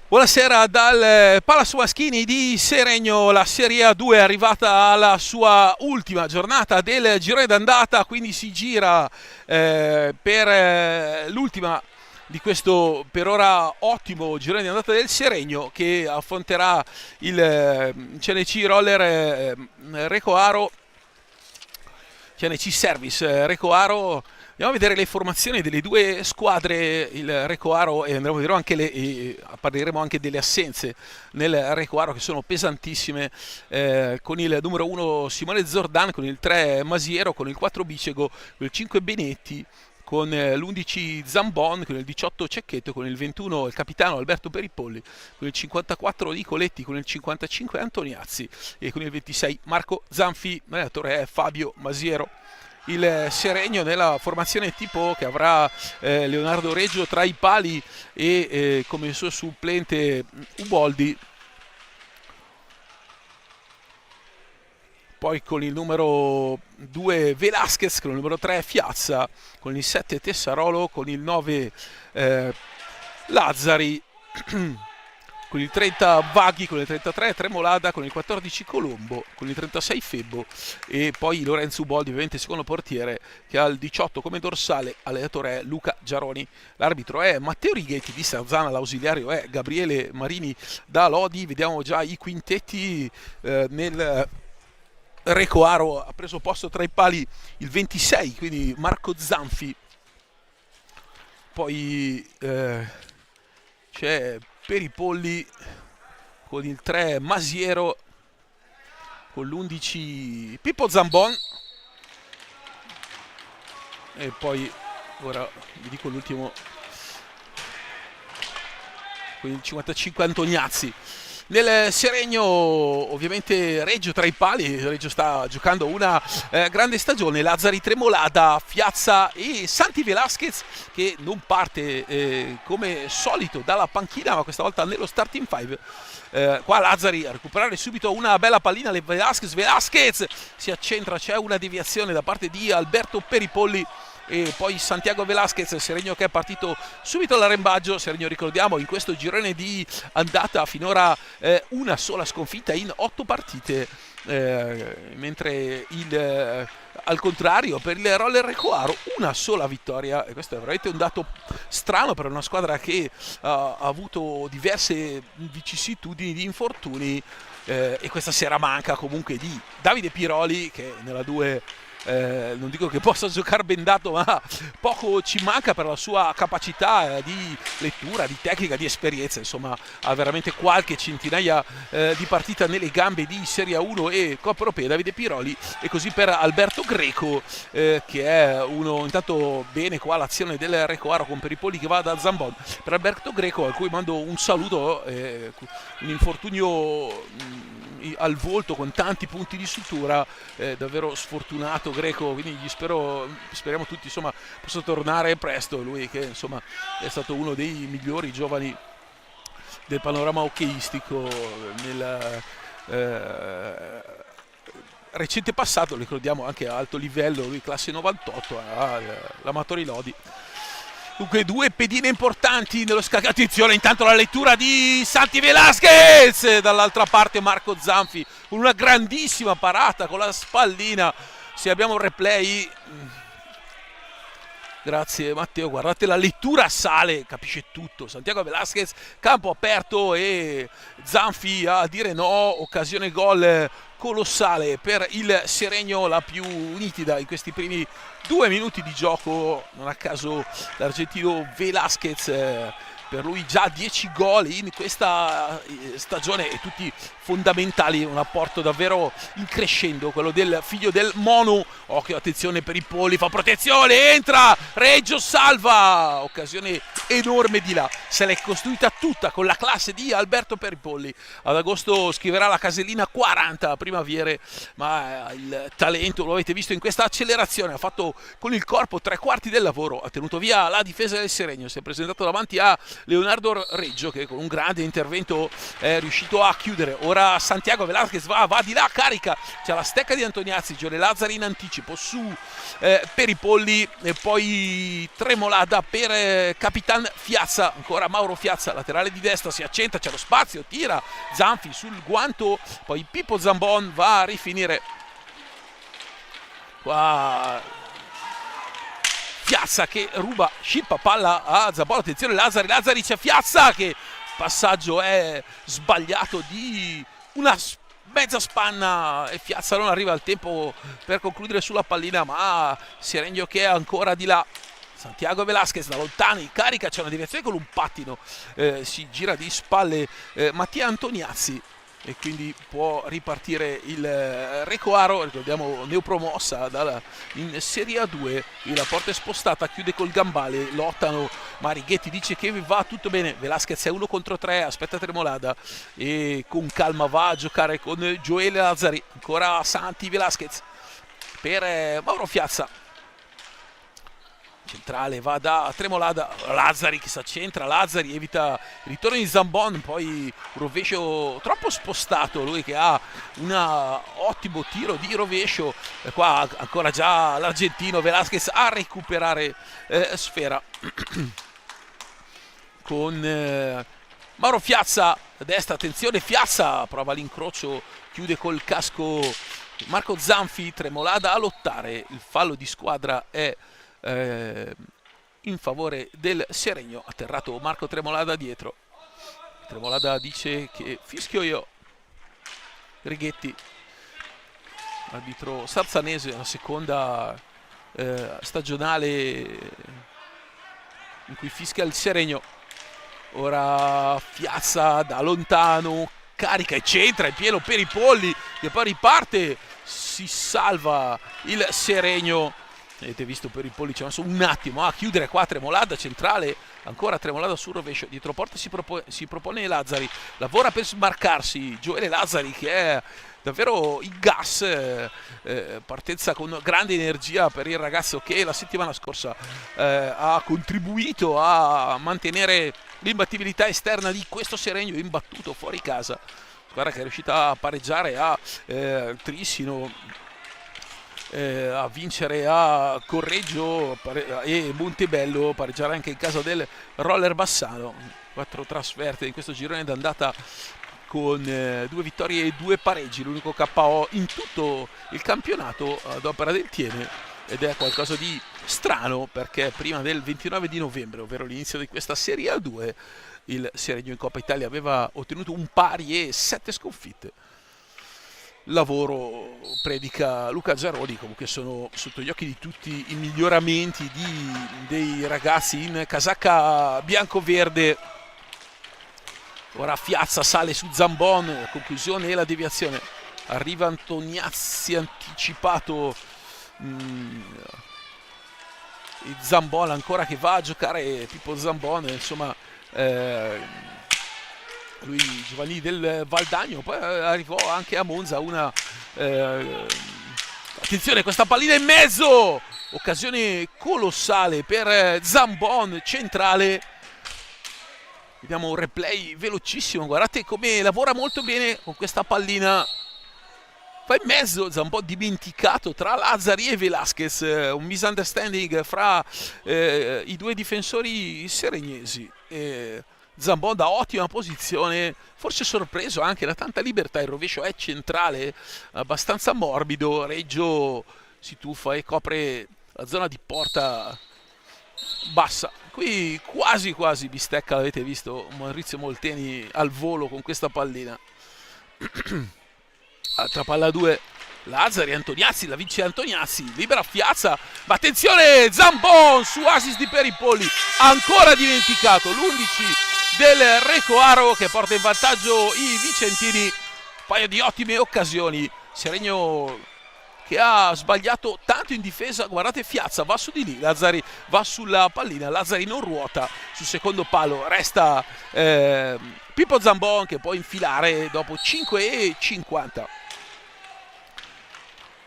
Buonasera dal Palazzo Maschini di Seregno. La Serie A2 è arrivata alla sua ultima giornata del girone d'andata, quindi si gira per l'ultima di questo per ora ottimo girone di andata del Seregno, che affronterà il CNC Roller Recoaro, CNC Service Recoaro. Andiamo a vedere le formazioni delle due squadre, il Recoaro, e andremo a vedere anche parleremo anche delle assenze nel Recoaro, che sono pesantissime, con il numero 1 Simone Zordan, con il 3 Masiero, con il 4 Bicego, con il 5 Benetti, con l'11 Zambon, con il 18 Cecchetto, con il 21 il capitano Alberto Peripolli, con il 54 Nicoletti, con il 55 Antoniazzi e con il 26 Marco Zanfi. L'allenatore è Fabio Masiero. Il Seregno nella formazione tipo, che avrà Leonardo Reggio tra i pali e come suo supplente Uboldi. Poi con il numero 2 Velasquez, con il numero 3 Fiazza, con il 7 Tessarolo, con il 9 Lazzari, con il 30 Vaghi, con il 33 Tremolada, con il 14 Colombo, con il 36 Febbo e poi Lorenzo Uboldi, ovviamente secondo portiere, che ha il 18 come dorsale. Allenatore è Luca Giaroni. L'arbitro è Matteo Righetti di Sarzana, l'ausiliario è Gabriele Marini da Lodi. Vediamo già i quintetti nel Recoaro. Ha preso posto tra i pali il 26, quindi Marco Zanfi. Poi c'è Peripolli con il 3 Masiero, con l'11 Pippo Zambon, e poi ora vi dico l'ultimo, con il 55 Antoniazzi. Nel Seregno ovviamente Reggio tra i pali. Reggio sta giocando una grande stagione. Lazzari, Tremolada, Fiazza e Santi Velasquez, che non parte come solito dalla panchina, ma questa volta nello starting five. Qua Lazzari a recuperare subito una bella pallina. Velasquez si accentra, c'è una deviazione da parte di Alberto Peripolli e poi Santiago Velasquez. Seregno che è partito subito all'arrembaggio. Seregno, ricordiamo, in questo girone di andata finora una sola sconfitta in 8 partite, mentre al contrario per il Roller Recoaro una sola vittoria, e questo è veramente un dato strano per una squadra che ha avuto diverse vicissitudini di infortuni, e questa sera manca comunque di Davide Piroli, che nella 2 non dico che possa giocare bendato, ma poco ci manca per la sua capacità di lettura, di tecnica, di esperienza. Insomma, ha veramente qualche centinaia di partita nelle gambe di Serie A1 e Coppa Europea. Davide Piroli. E così per Alberto Greco, che è uno, intanto bene qua l'azione del Recoaro con Peripolli che va da Zambon. Per Alberto Greco, a cui mando un saluto, un infortunio al volto con tanti punti di sutura, davvero sfortunato Greco, quindi speriamo tutti, insomma, possa tornare presto. Lui che insomma è stato uno dei migliori giovani del panorama hockeyistico nel recente passato, lo ricordiamo anche a alto livello, lui classe 98 all'Amatori Lodi. Dunque 2 pedine importanti nello scacco. Attenzione, intanto la lettura di Santi Velasquez, dall'altra parte Marco Zanfi con una grandissima parata con la spallina. Se abbiamo un replay, grazie Matteo, guardate la lettura, sale, capisce tutto. Santiago Velasquez, campo aperto e Zanfi a dire no. Occasione gol colossale per il Seregno, la più nitida in questi primi 2 minuti di gioco. Non a caso l'argentino Velasquez, per lui già 10 gol in questa stagione e tutti fondamentali, un apporto davvero in crescendo quello del figlio del Monu. Occhio, attenzione per i Polli, fa protezione, entra Reggio, salva, occasione enorme di là, se l'è costruita tutta con la classe di Alberto Peripolli. Ad agosto scriverà la casellina 40, primaviere, ma il talento lo avete visto in questa accelerazione, ha fatto con il corpo 3/4 del lavoro, ha tenuto via la difesa del Seregno, si è presentato davanti a Leonardo Reggio che con un grande intervento è riuscito a chiudere. Ora Santiago Velasquez va di là, carica, c'è la stecca di Antoniazzi, Giole Lazzari in anticipo su Peripolli e poi Tremolada per Capitan Fiazza, ancora Mauro Fiazza, laterale di destra, si accenta, c'è lo spazio, tira Zanfi sul guanto, poi Pippo Zambon va a rifinire qua Fiazza che ruba, scippa palla a Zambon, attenzione Lazzari c'è Fiazza che passaggio è sbagliato di una mezza spanna e Fiazza non arriva al tempo per concludere sulla pallina, ma Seregno che è ancora di là. Santiago Velasquez da lontano, carica, c'è una deviazione con un pattino, si gira di spalle Mattia Antoniazzi e quindi può ripartire il Recoaro, ricordiamo neopromossa in Serie A2, la porta è spostata, chiude col gambale, lottano, ma Righetti dice che va tutto bene, Velasquez è 1 contro 3, aspetta Tremolada e con calma va a giocare con Gioele Lazzari, ancora Santi Velasquez per Mauro Fiazza. Centrale va da Tremolada, Lazzari che si accentra, Lazzari evita il ritorno di Zambon, poi rovescio troppo spostato, lui che ha un ottimo tiro di rovescio, qua ancora già l'argentino Velasquez a recuperare sfera con Mauro Fiazza a destra, attenzione Fiazza, prova l'incrocio, chiude col casco Marco Zanfi, Tremolada a lottare, il fallo di squadra è in favore del Seregno, atterrato Marco Tremolada dietro, Tremolada dice che fischio io, Righetti, arbitro sarzanese, la seconda stagionale in cui fischia il Seregno. Ora Fiazza da lontano, carica e centra in pieno per i polli che poi riparte, si salva il Seregno. Avete visto per i polli, c'è messo un attimo a chiudere qua Tremolada centrale, ancora Tremolada sul rovescio, dietro porta si propone Lazzari, lavora per smarcarsi Gioele Lazzari che è davvero il gas, partenza con grande energia per il ragazzo che la settimana scorsa ha contribuito a mantenere l'imbattibilità esterna di questo Seregno imbattuto fuori casa, guarda che è riuscita a pareggiare a Trissino, a vincere a Correggio e Montebello, pareggiare anche in casa del Roller Bassano. 4 trasferte in questo girone d'andata con 2 vittorie e 2 pareggi, l'unico KO in tutto il campionato ad opera del Tiene, ed è qualcosa di strano perché prima del 29 di novembre, ovvero l'inizio di questa Serie A2, il Seregno in Coppa Italia aveva ottenuto un pari e 7 sconfitte. Lavoro, predica Luca Giaroni, comunque sono sotto gli occhi di tutti i miglioramenti dei ragazzi in casacca bianco-verde. Ora Fiazza sale su Zambon, conclusione e la deviazione, arriva Antoniazzi anticipato, e Zambon ancora che va a giocare, Pippo Zambon, insomma lui Giovanni del Valdagno, poi arrivò anche a Monza una attenzione, questa pallina in mezzo, occasione colossale per Zambon centrale, vediamo un replay velocissimo, guardate come lavora molto bene con questa pallina, fa in mezzo, Zambon dimenticato tra Lazzari e Velasquez, un misunderstanding fra i due difensori seregnesi. Zambon da ottima posizione, forse sorpreso anche da tanta libertà, il rovescio è centrale, abbastanza morbido, Reggio si tuffa e copre la zona di porta bassa. Qui quasi quasi bistecca, l'avete visto, Maurizio Molteni al volo con questa pallina. Altra palla 2, Lazzari, Antoniazzi, la vince Antoniazzi, libera Fiazza, ma attenzione Zambon su assist di Peripolli, ancora dimenticato, l'11 del Recoaro che porta in vantaggio i vicentini, un paio di ottime occasioni, Seregno che ha sbagliato tanto in difesa, guardate Fiazza va su di lì, Lazzari va sulla pallina, Lazzari non ruota sul secondo palo, resta Pippo Zambon che può infilare dopo 5,50.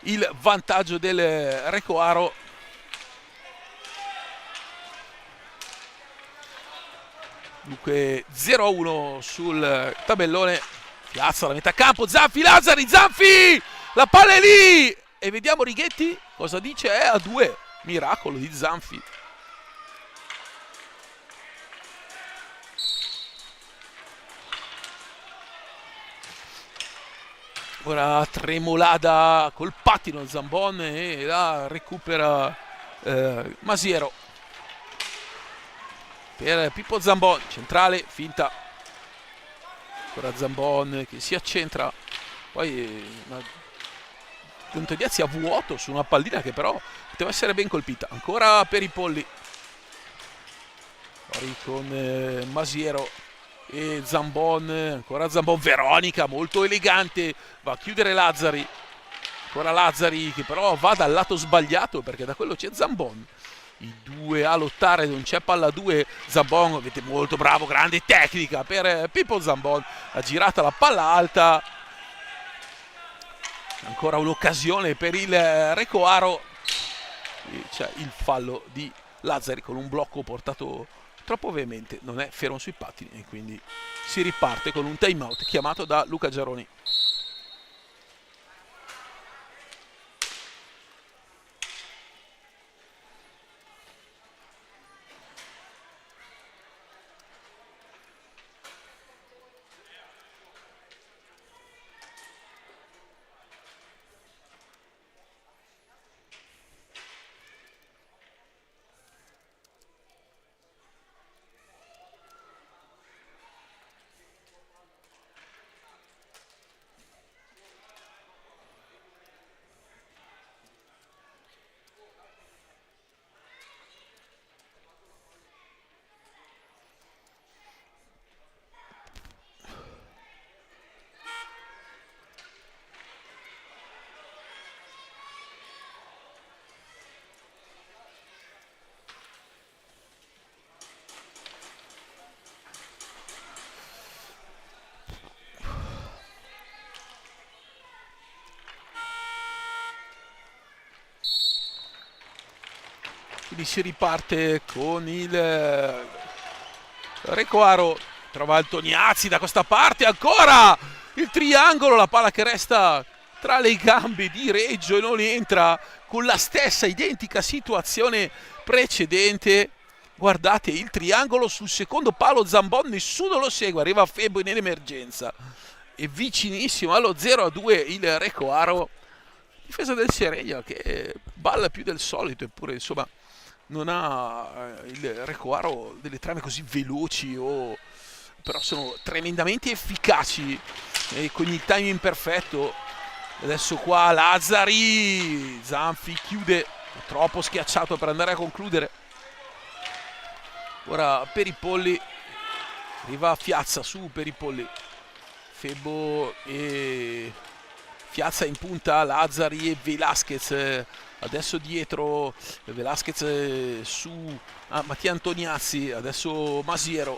il vantaggio del Recoaro. Dunque 0-1 sul tabellone. Piazza la metà campo, Zanfi, Lazzari, Zanfi! La palla è lì! E vediamo Righetti cosa dice, è a 2. Miracolo di Zanfi. Ora Tremolada col pattino Zambon e la recupera Masiero. Per Pippo Zambon, centrale, finta. Ancora Zambon che si accentra. Poi Antoniazzi a vuoto su una pallina che però poteva essere ben colpita. Ancora per i polli. Poi con Masiero e Zambon. Ancora Zambon. Veronica molto elegante. Va a chiudere Lazzari. Ancora Lazzari che però va dal lato sbagliato perché da quello c'è Zambon. I due a lottare, non c'è palla 2. Zambon, vedete, molto bravo, grande tecnica per Pippo Zambon. Ha girata la palla alta. Ancora un'occasione per il Recoaro. C'è il fallo di Lazzari con un blocco portato troppo veemente. Non è fermo sui pattini e quindi si riparte con un time out chiamato da Luca Giaroni. Quindi si riparte con il Recoaro. Trova Antoniazzi da questa parte, ancora il triangolo, la palla che resta tra le gambe di Reggio e non entra, con la stessa identica situazione precedente. Guardate il triangolo sul secondo palo, Zambon nessuno lo segue, arriva Febo in emergenza. È vicinissimo allo 0-2 il Recoaro. Difesa del Seregno che balla più del solito, eppure insomma non ha il Recoaro delle trame così veloci, però sono tremendamente efficaci e con il timing perfetto. Adesso qua Lazzari, Zanfi chiude, troppo schiacciato per andare a concludere. Ora per i polli, arriva Fiazza su per i polli, Febo e Fiazza in punta, Lazzari e Velasquez. Adesso dietro Velasquez su Mattia Antoniazzi, adesso Masiero,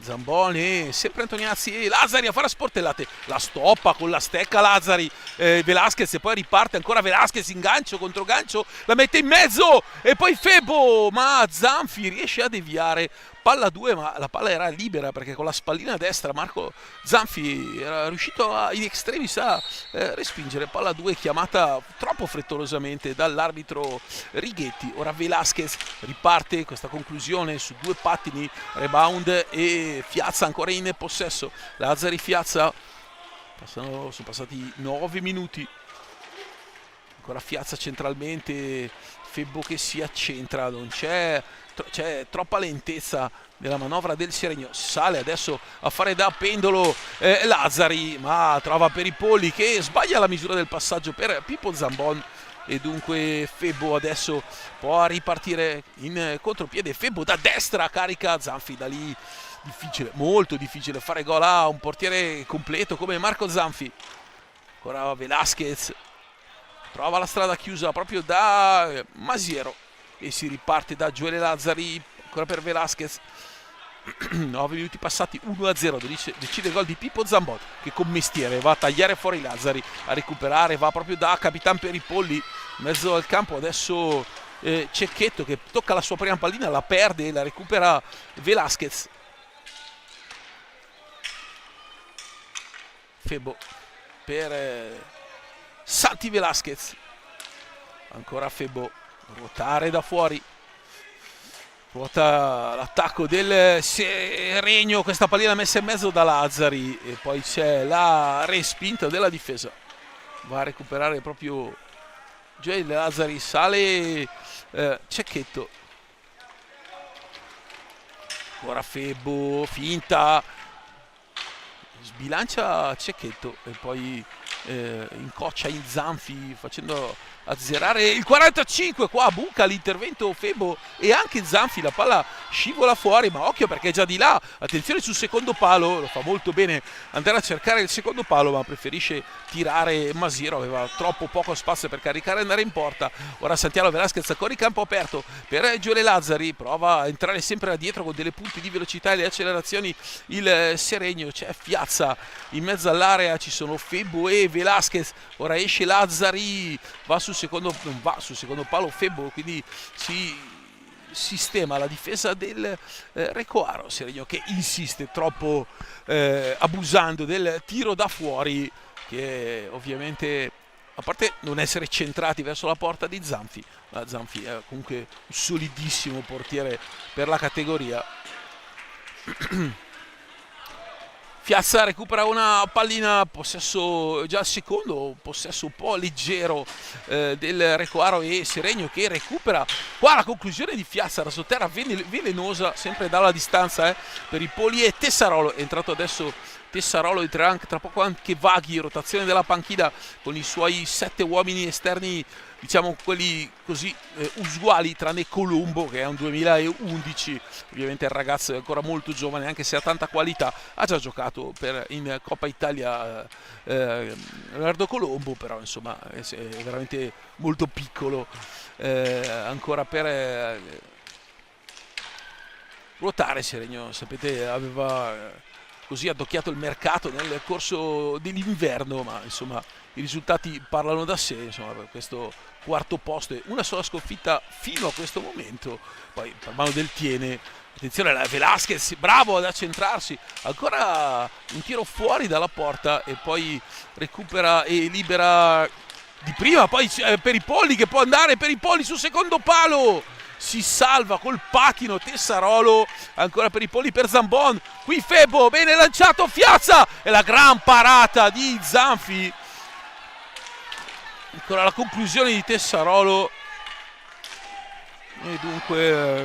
Zamboni, sempre Antoniazzi e Lazzari a fare a sportellate, la stoppa con la stecca Lazzari, Velasquez e poi riparte ancora Velasquez in gancio contro gancio, la mette in mezzo e poi Febo, ma Zanfi riesce a deviare, palla 2 ma la palla era libera perché con la spallina destra Marco Zanfi era riuscito in extremis a respingere, palla 2 chiamata troppo frettolosamente dall'arbitro Righetti. Ora Velasquez riparte questa conclusione su due pattini, rebound e Fiazza ancora in possesso. Lazzari, Fiazza, sono passati 9 minuti, ancora Fiazza centralmente, Febbo che si accentra, non c'è troppa lentezza nella manovra del Seregno. Sale adesso a fare da pendolo Lazzari, ma trova per i polli che sbaglia la misura del passaggio per Pippo Zambon e dunque Febbo adesso può ripartire in contropiede. Febbo da destra carica Zanfi, da lì difficile, molto difficile fare gol a un portiere completo come Marco Zanfi. Ancora Velasquez trova la strada chiusa proprio da Masiero e si riparte da Gioele Lazzari, ancora per Velasquez, 9 minuti passati, 1-0, decide il gol di Pippo Zambon, che con mestiere va a tagliare fuori Lazzari, a recuperare, va proprio da Capitan per i polli in mezzo al campo. Adesso Cecchetto che tocca la sua prima pallina, la perde e la recupera Velasquez. Febo per Santi Velasquez, ancora Febo, ruotare da fuori, ruota l'attacco del Seregno, questa pallina messa in mezzo da Lazzari e poi c'è la respinta della difesa, va a recuperare proprio Gioele Lazzari, sale Cecchetto, ora Febo, finta, sbilancia Cecchetto e poi incoccia in Zanfi facendo azzerare il 45. Qua buca l'intervento Febo e anche Zanfi, la palla scivola fuori, ma occhio perché è già di là, attenzione sul secondo palo, lo fa molto bene andare a cercare il secondo palo, ma preferisce tirare Masiero, aveva troppo poco spazio per caricare e andare in porta. Ora Santiago Velasquez ancora in campo aperto per Gioele Lazzari, prova a entrare sempre da dietro con delle punte di velocità e le accelerazioni il Seregno, c'è Fiazza in mezzo all'area, ci sono Febo e Velasquez, ora esce Lazzari, va sul secondo, non va sul secondo palo Febo, quindi si sistema la difesa del Recoaro. Seregno che insiste troppo abusando del tiro da fuori, che ovviamente, a parte non essere centrati verso la porta di Zanfi, ma Zanfi è comunque un solidissimo portiere per la categoria. Fiazza recupera una pallina, possesso già il secondo, possesso un po' leggero del Recoaro, e Seregno che recupera. Qua la conclusione di Fiazza da sotterra velenosa, sempre dalla distanza per i poli, e Tessarolo è entrato adesso. Tessarolo entrerà anche tra poco anche Vaghi, rotazione della panchina con i suoi 7 uomini esterni, diciamo quelli così usuali, tranne Colombo che è un 2011, ovviamente il ragazzo è ancora molto giovane anche se ha tanta qualità, ha già giocato in Coppa Italia Leonardo Colombo, però insomma è veramente molto piccolo ancora per ruotare. Seregno, sapete, aveva così addocchiato il mercato nel corso dell'inverno, ma insomma i risultati parlano da sé, insomma, per questo quarto posto e una sola sconfitta fino a questo momento. Poi per mano del Tiene, attenzione alla Velasquez, bravo ad accentrarsi, ancora un tiro fuori dalla porta e poi recupera e libera di prima, poi per i polli che può andare, per i polli sul secondo palo, si salva col pachino Tessarolo, ancora per i polli per Zambon, qui Febo, bene lanciato Fiazza e la gran parata di Zanfi, ancora la conclusione di Tessarolo e dunque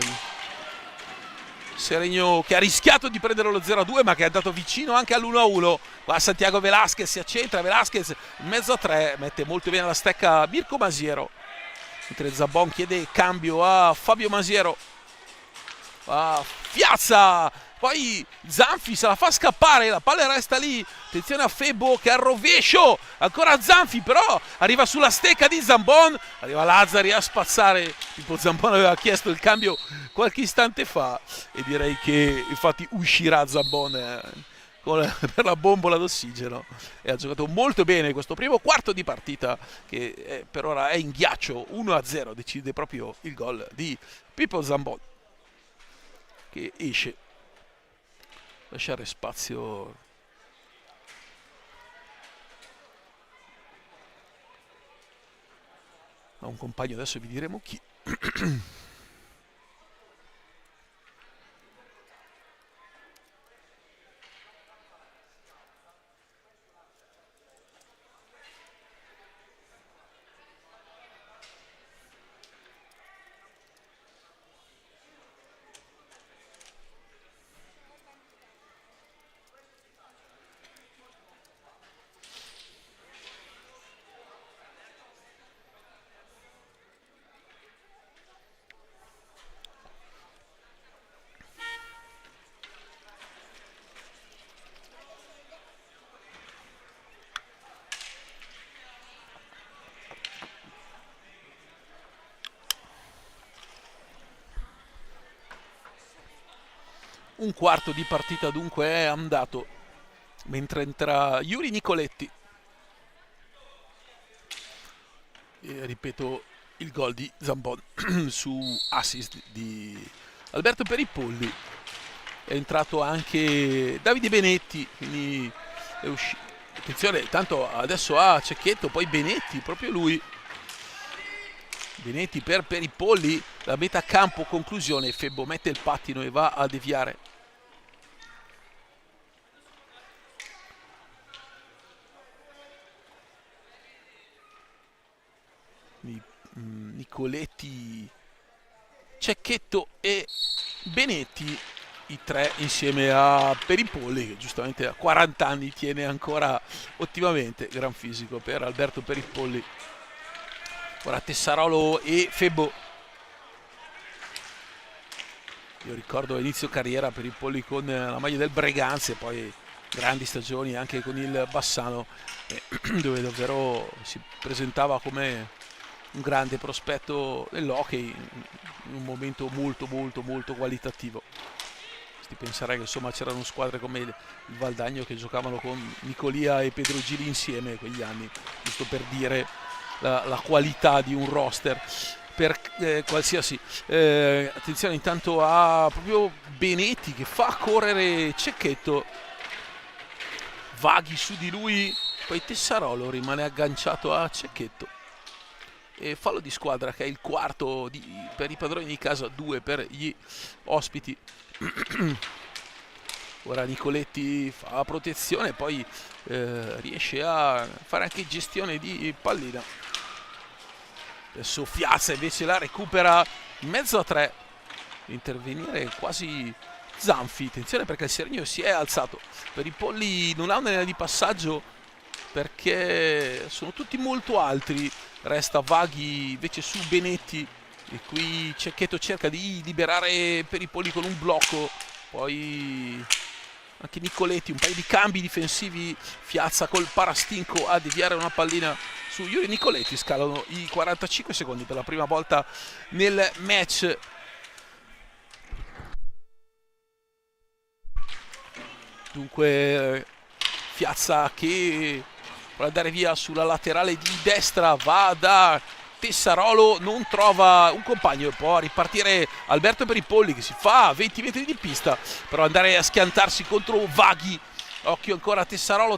Seregno che ha rischiato di prendere lo 0-2 ma che è andato vicino anche all'1-1. Qua Santiago Velasquez si accentra, Velasquez in mezzo a tre, mette molto bene la stecca Mirko Masiero, mentre Zambon chiede cambio a Fabio Masiero, a Fiazza, poi Zanfi se la fa scappare, la palla resta lì, attenzione a Febo che al rovescio, ancora Zanfi però arriva sulla stecca di Zambon, arriva Lazzari a spazzare, tipo Zambon aveva chiesto il cambio qualche istante fa e direi che infatti uscirà Zambon per la bombola d'ossigeno e ha giocato molto bene questo primo quarto di partita che per ora è in ghiaccio. 1-0 decide proprio il gol di Pippo Zambon che esce, lasciare spazio a un compagno, adesso vi diremo chi. Un quarto di partita dunque è andato, mentre entra Yuri Nicoletti. E ripeto, il gol di Zambon su assist di Alberto Peripolli. È entrato anche Davide Benetti, quindi è uscito. Attenzione, tanto adesso ha Cecchetto, poi Benetti, proprio lui. Benetti per Peripolli, la metà campo, conclusione, Febbo mette il pattino e va a deviare. Nicoletti, Cecchetto e Benetti, i tre insieme a Peripolli, che giustamente a 40 anni tiene ancora ottimamente. Gran fisico per Alberto Peripolli. Ora Tessarolo e Febbo. Io ricordo inizio carriera Peripolli con la maglia del Breganze, poi grandi stagioni anche con il Bassano, dove davvero si presentava come un grande prospetto dell'hockey in un momento molto qualitativo. Basti pensare che insomma c'erano squadre come il Valdagno che giocavano con Nicolia e Pedro Gili insieme quegli anni, giusto per dire la qualità di un roster per qualsiasi. Attenzione intanto a proprio Benetti che fa correre Cecchetto, Vaghi su di lui, poi Tessarolo rimane agganciato a Cecchetto. E fallo di squadra che è il quarto per i padroni di casa, 2 per gli ospiti. Ora Nicoletti fa protezione, poi riesce a fare anche gestione di pallina. Adesso Fiazza invece la recupera in mezzo a 3. Intervenire quasi Zanfi. Attenzione perché il Seregno si è alzato. Peripolli non ha un'area di passaggio perché sono tutti molto altri. Resta Vaghi invece su Benetti e qui Cecchetto cerca di liberare Peripolli con un blocco, poi anche Nicoletti, un paio di cambi difensivi, Fiazza col parastinco a deviare una pallina su Yuri Nicoletti. Scalano i 45 secondi per la prima volta nel match. Dunque Fiazza che vuole andare via sulla laterale di destra, va da Tessarolo, non trova un compagno, può ripartire Alberto Peripolli che si fa 20 metri di pista, però andare a schiantarsi contro Vaghi. Occhio ancora a Tessarolo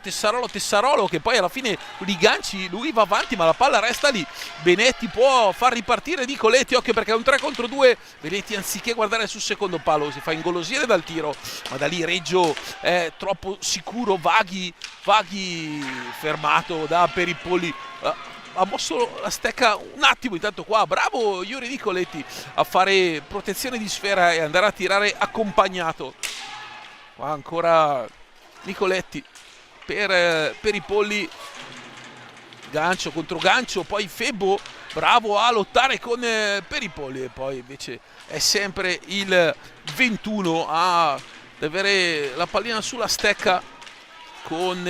che poi alla fine li ganci, lui va avanti ma la palla resta lì. Benetti può far ripartire Nicoletti, occhio perché è un 3 contro 2. Benetti anziché guardare sul secondo palo si fa ingolosire dal tiro, ma da lì Reggio è troppo sicuro. Vaghi fermato da Peripolli, ha mosso la stecca un attimo intanto qua, bravo Yuri Nicoletti a fare protezione di sfera e andare a tirare accompagnato. Qua ancora Nicoletti per Peripolli, gancio contro gancio, poi Febbo bravo a lottare con Peripolli e poi invece è sempre il 21 ad avere la pallina sulla stecca con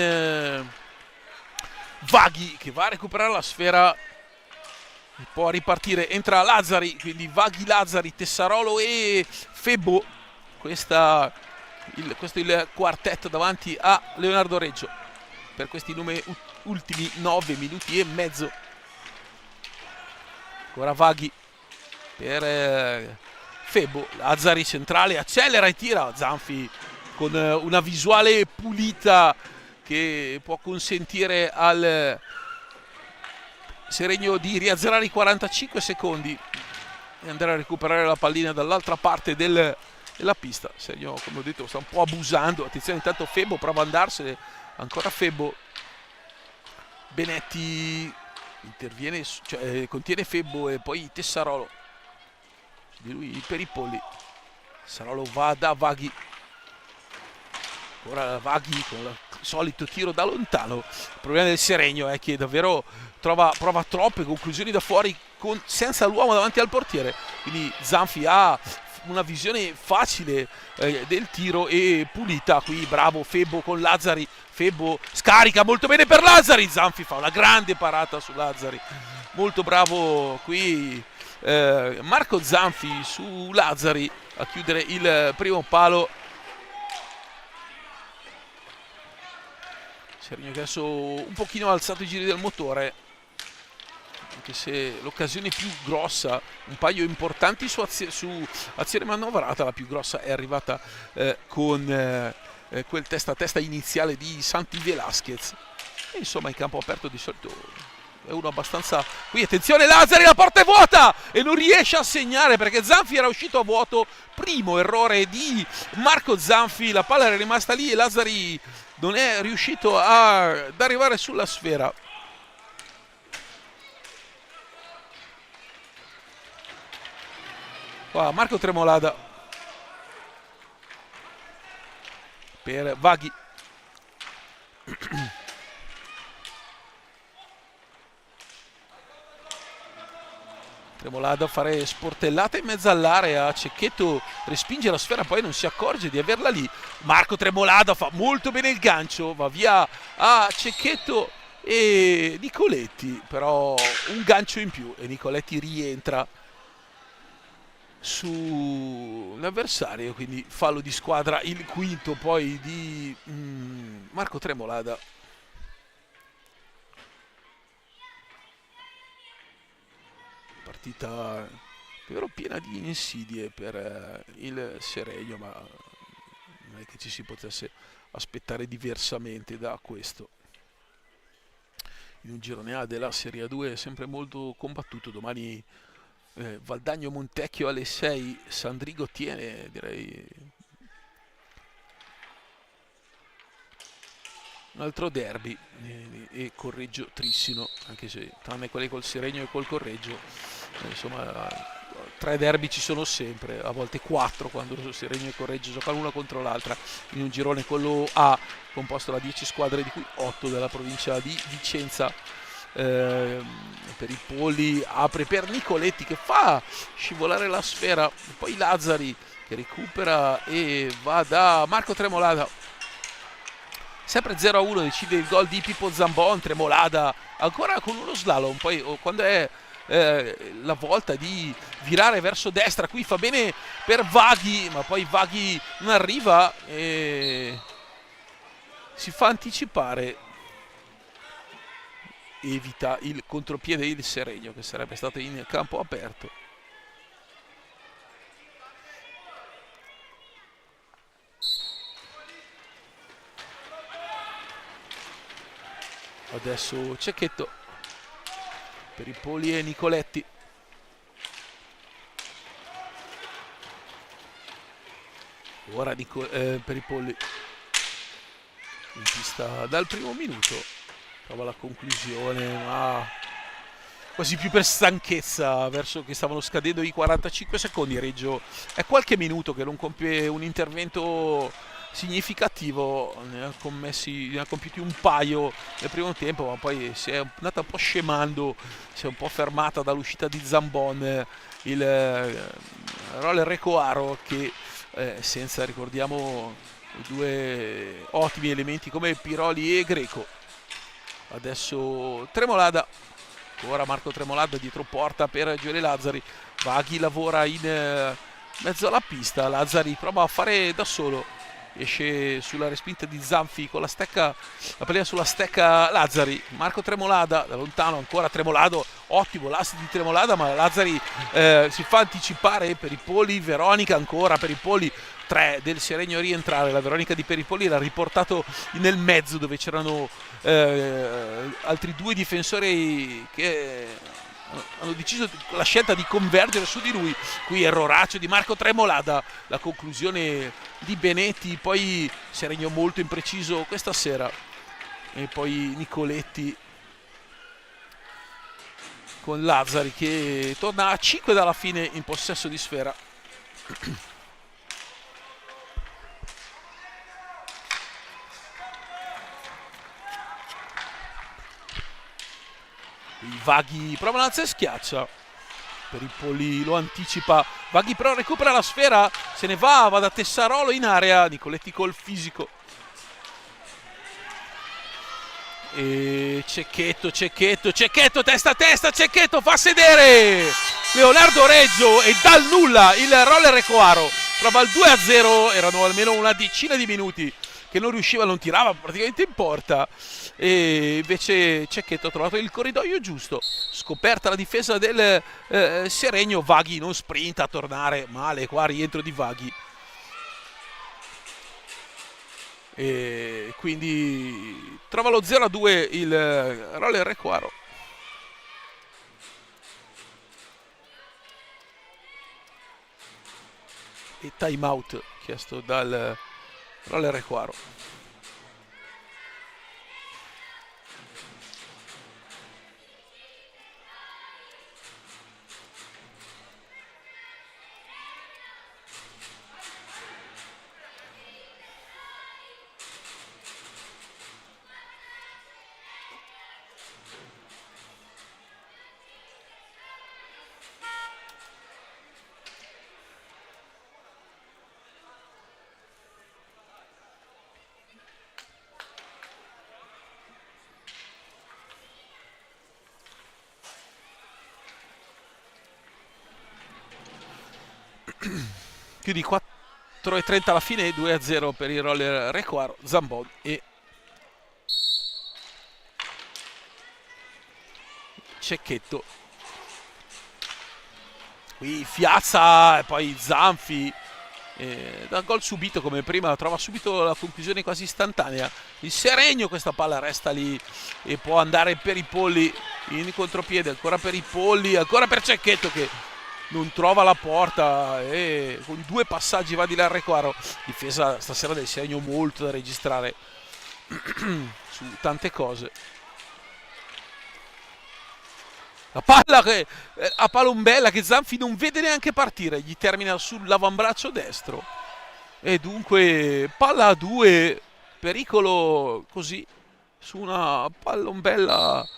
Vaghi che va a recuperare la sfera e può ripartire. Entra Lazzari, quindi Vaghi, Lazzari, Tessarolo e Febbo. Questo è il quartetto davanti a Leonardo Reggio per questi ultimi 9 minuti e mezzo. Ancora Vaghi per Febbo, Lazzari centrale, accelera e tira. Zanfi con una visuale pulita che può consentire al Seregno di riazzerare i 45 secondi e andare a recuperare la pallina dall'altra parte della pista. Seregno, come ho detto, sta un po' abusando. Attenzione, intanto Febbo prova ad andarsene, ancora Febbo. Benetti interviene, cioè contiene Febbo e poi Tessarolo. Di lui Peripolli. Tessarolo va da Vaghi. Ora Vaghi con il solito tiro da lontano. Il problema del Seregno è che davvero prova troppe conclusioni da fuori senza l'uomo davanti al portiere. Quindi Zanfi ha una visione facile del tiro e pulita. Qui bravo Febbo con Lazzari. Febbo scarica molto bene per Lazzari. Zanfi fa una grande parata su Lazzari. Molto bravo qui Marco Zanfi su Lazzari a chiudere il primo palo. Seregno che adesso un pochino ha alzato i giri del motore, anche se l'occasione più grossa, un paio importanti su azione manovrata, la più grossa è arrivata con quel testa a testa iniziale di Santi Velasquez. E insomma in campo aperto di solito è uno abbastanza... Qui attenzione Lazzari, la porta è vuota e non riesce a segnare perché Zanfi era uscito a vuoto. Primo errore di Marco Zanfi, la palla era rimasta lì e Lazzari non è riuscito ad arrivare sulla sfera. Qua Marco Tremolada per Vaghi. Tremolada a fare sportellata in mezzo all'area, Cecchetto respinge la sfera, poi non si accorge di averla lì. Marco Tremolada fa molto bene il gancio, va via a Cecchetto e Nicoletti, però un gancio in più e Nicoletti rientra sull'avversario, quindi fallo di squadra, il quinto poi di Marco Tremolada. Partita davvero piena di insidie per il Seregno, ma non è che ci si potesse aspettare diversamente da questo. In un girone A della Serie 2 è sempre molto combattuto. Domani Valdagno Montecchio alle 6, Sandrigo tiene, direi, un altro derby, e Correggio Trissino, anche se tranne quelli col Seregno e col Correggio, insomma 3 derby ci sono sempre, a volte 4 quando Seregno e Correggio giocano una contro l'altra in un girone, quello A, composto da 10 squadre di cui 8 della provincia di Vicenza. Per i Polli apre per Nicoletti che fa scivolare la sfera, poi Lazzari che recupera e va da Marco Tremolada. Sempre 0-1 decide il gol di Pippo Zambon. Tremolada ancora con uno slalom, poi quando è la volta di virare verso destra, qui fa bene per Vaghi, ma poi Vaghi non arriva e si fa anticipare, evita il contropiede il Seregno che sarebbe stato in campo aperto. Adesso Cecchetto per i Poli e Nicoletti. Ora per i Polli in pista dal primo minuto, prova la conclusione ma quasi più per stanchezza, verso che stavano scadendo i 45 secondi. Reggio è qualche minuto che non compie un intervento significativo, ne ha compiuti un paio nel primo tempo, ma poi si è andata un po' scemando, si è un po' fermata dall'uscita di Zambon il roller Recoaro che senza, ricordiamo, due ottimi elementi come Piroli e Greco. Adesso Tremolada, ora Marco Tremolada dietro porta per Gioele Lazzari. Vaghi lavora in mezzo alla pista, Lazzari prova a fare da solo, esce sulla respinta di Zanfi con la stecca, la pallina sulla stecca Lazzari. Marco Tremolada da lontano, ancora Tremolado, ottimo l'assist di Tremolada, ma Lazzari si fa anticipare per i Poli. Veronica ancora per i Poli, 3 del Seregno a rientrare. La Veronica di Peripoli l'ha riportato nel mezzo dove c'erano altri 2 difensori che hanno deciso la scelta di convergere su di lui. Qui erroraccio di Marco Tremolada, la conclusione di Benetti, poi Seregno molto impreciso questa sera, e poi Nicoletti con Lazzari che torna a 5 dalla fine in possesso di sfera. I Vaghi prova l'alza e schiaccia, per i Poli lo anticipa, Vaghi però recupera la sfera, se ne va da Tessarolo in area, Nicoletti col fisico e Cecchetto, testa a testa, Cecchetto fa sedere Leonardo Reggio e dal nulla il roller Recoaro trova il 2-0. Erano almeno una decina di minuti che non riusciva, non tirava praticamente in porta, e invece Cecchetto ha trovato il corridoio giusto. Scoperta la difesa del Seregno, Vaghi non sprinta a tornare male, qua rientro di Vaghi. E quindi trova lo 0-2 il Roller Requaro. E time out chiesto dal Roller Requaro. Più di 4,30 alla fine, 2-0 per il Roller Requaro, Zambon e Cecchetto. Qui Fiazza e poi Zanfi, da gol subito come prima, trova subito la conclusione quasi istantanea. Il Seregno, questa palla resta lì e può andare per i polli in contropiede, ancora per i polli, ancora per Cecchetto che non trova la porta e con 2 passaggi va di là al Requaro. Difesa stasera del Seregno molto da registrare su tante cose. La palla che, a Palombella che Zanfi non vede neanche partire, gli termina sull'avambraccio destro. E dunque palla a 2, pericolo così su una Palombella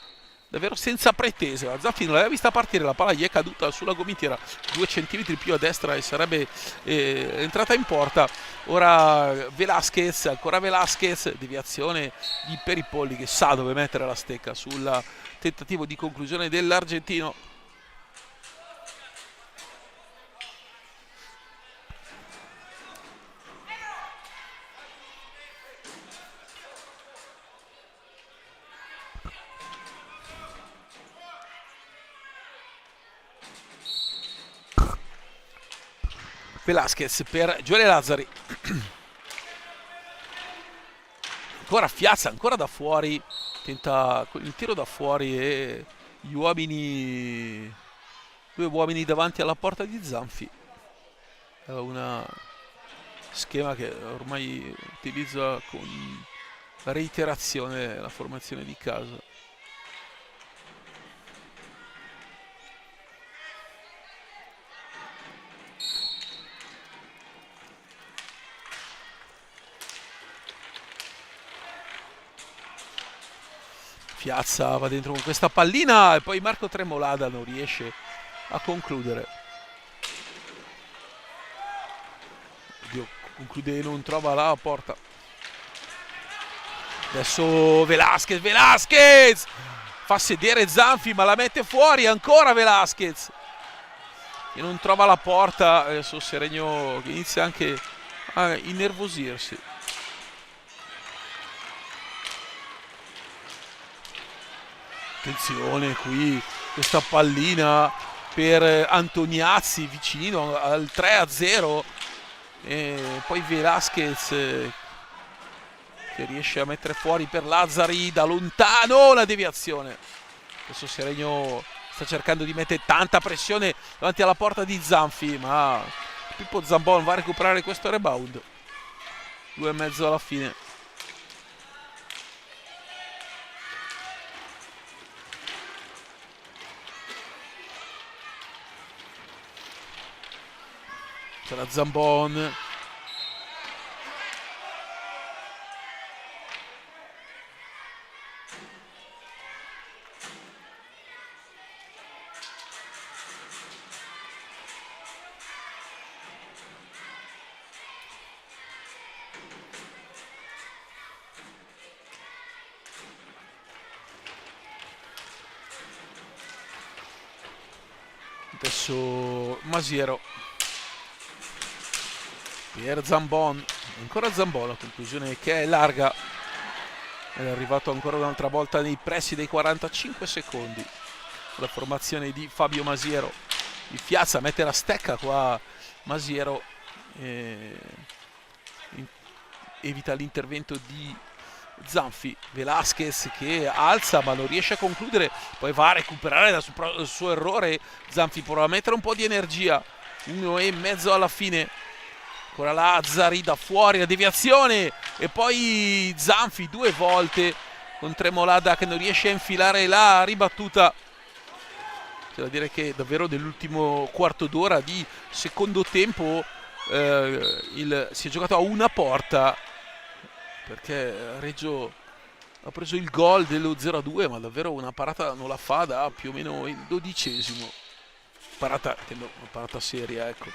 davvero senza pretese. La Zanfi non l'aveva vista partire, la palla gli è caduta sulla gomitiera 2 centimetri più a destra e sarebbe entrata in porta. Ora Velasquez, ancora Velasquez, deviazione di Peripolli che sa dove mettere la stecca sul tentativo di conclusione dell'argentino. Velasquez per Gioele Lazzari. Ancora Fiazza, ancora da fuori, tenta il tiro da fuori e gli uomini, 2 uomini davanti alla porta di Zanfi. È un schema che ormai utilizza con reiterazione la formazione di casa. Piazza va dentro con questa pallina e poi Marco Tremolada non riesce a concludere. Oddio, conclude e non trova la porta. Adesso Velasquez fa sedere Zanfi ma la mette fuori, ancora Velasquez e non trova la porta. Adesso Seregno che inizia anche a innervosirsi. Attenzione qui, questa pallina per Antoniazzi vicino al 3-0 e poi Velasquez che riesce a mettere fuori per Lazzari da lontano la deviazione. Adesso Seregno sta cercando di mettere tanta pressione davanti alla porta di Zanfi, ma Pippo Zambon va a recuperare questo rebound. 2,5 alla fine. C'era Zambon. Adesso Masiero per Zambon, ancora Zambon, la conclusione che è larga, è arrivato ancora un'altra volta nei pressi dei 45 secondi la formazione di Fabio Masiero. Il Fiazza mette la stecca qua, Masiero evita l'intervento di Zanfi. Velasquez che alza ma non riesce a concludere, poi va a recuperare dal suo errore. Zanfi prova a mettere un po' di energia, 1,5 alla fine. Ancora Lazzari da fuori, la deviazione e poi Zanfi due volte con Tremolada che non riesce a infilare la ribattuta. C'è da dire che davvero nell'ultimo quarto d'ora di secondo tempo si è giocato a una porta, perché Reggio ha preso il gol dello 0-2, ma davvero una parata non la fa da più o meno il 12esimo. Parata, una parata seria, ecco,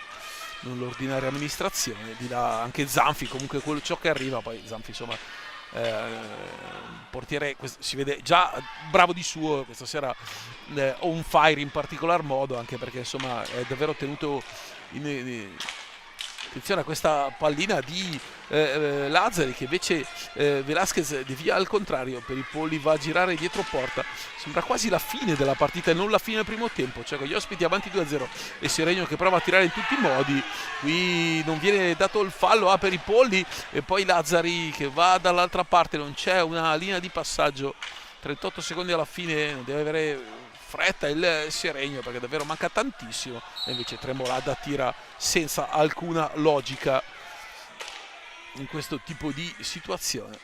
non l'ordinaria amministrazione. Di là anche Zanfi, comunque ciò che arriva, poi Zanfi insomma portiere si vede già bravo di suo questa sera, on fire in particolar modo, anche perché insomma è davvero tenuto attenzione a questa pallina di Lazzari, che invece Velasquez devia al contrario. Per i Polli va a girare dietro porta, sembra quasi la fine della partita e non la fine del primo tempo, cioè con gli ospiti avanti 2-0 e Seregno che prova a tirare in tutti i modi. Qui non viene dato il fallo per i Polli e poi Lazzari che va dall'altra parte, non c'è una linea di passaggio. 38 secondi alla fine, non deve avere fretta il Seregno perché davvero manca tantissimo, e invece Tremolada tira senza alcuna logica in questo tipo di situazione.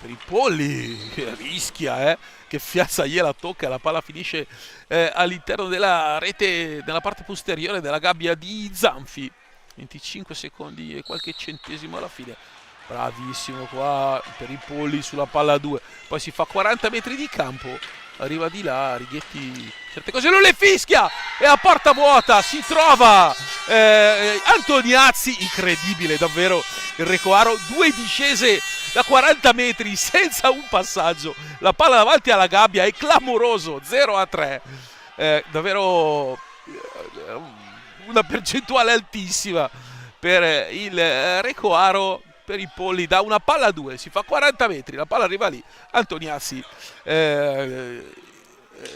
Per i Polli che rischia, che Fiazza gliela tocca, la palla finisce all'interno della rete, nella parte posteriore della gabbia di Zanfi. 25 secondi e qualche centesimo alla fine. Bravissimo qua per i Polli sulla palla 2, poi si fa 40 metri di campo, arriva di là, Righetti certe cose non le fischia e a porta vuota si trova Antoniazzi. Incredibile davvero il Recoaro, due discese da 40 metri senza un passaggio, la palla davanti alla gabbia è clamoroso, 0-3, davvero una percentuale altissima per il Recoaro. Per i Polli da una palla a 2 si fa 40 metri, la palla arriva lì, Antoniazzi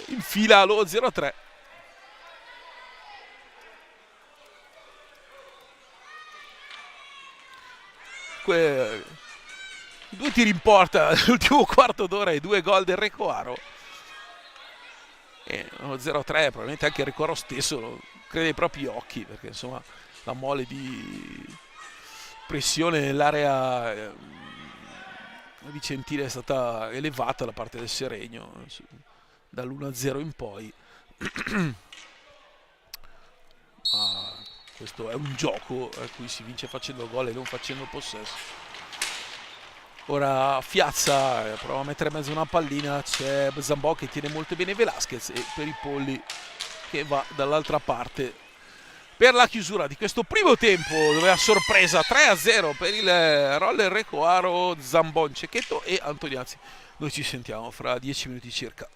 infila lo 0-3. Due tiri in porta nell'ultimo quarto d'ora e 2 gol del Recoaro. E lo 0-3 probabilmente anche il Recoaro stesso lo crede ai propri occhi, perché insomma la mole di pressione nell'area vicentile è stata elevata da parte del Seregno dall'1-0 in poi. Ma questo è un gioco a cui si vince facendo gol e non facendo possesso. Ora Fiazza prova a mettere in mezzo una pallina, c'è Zambò che tiene molto bene Velasquez e per i Polli che va dall'altra parte per la chiusura di questo primo tempo, dove a sorpresa 3-0 per il Roller Recoaro, Zambon, Cecchetto e Antoniazzi. Noi ci sentiamo fra 10 minuti circa.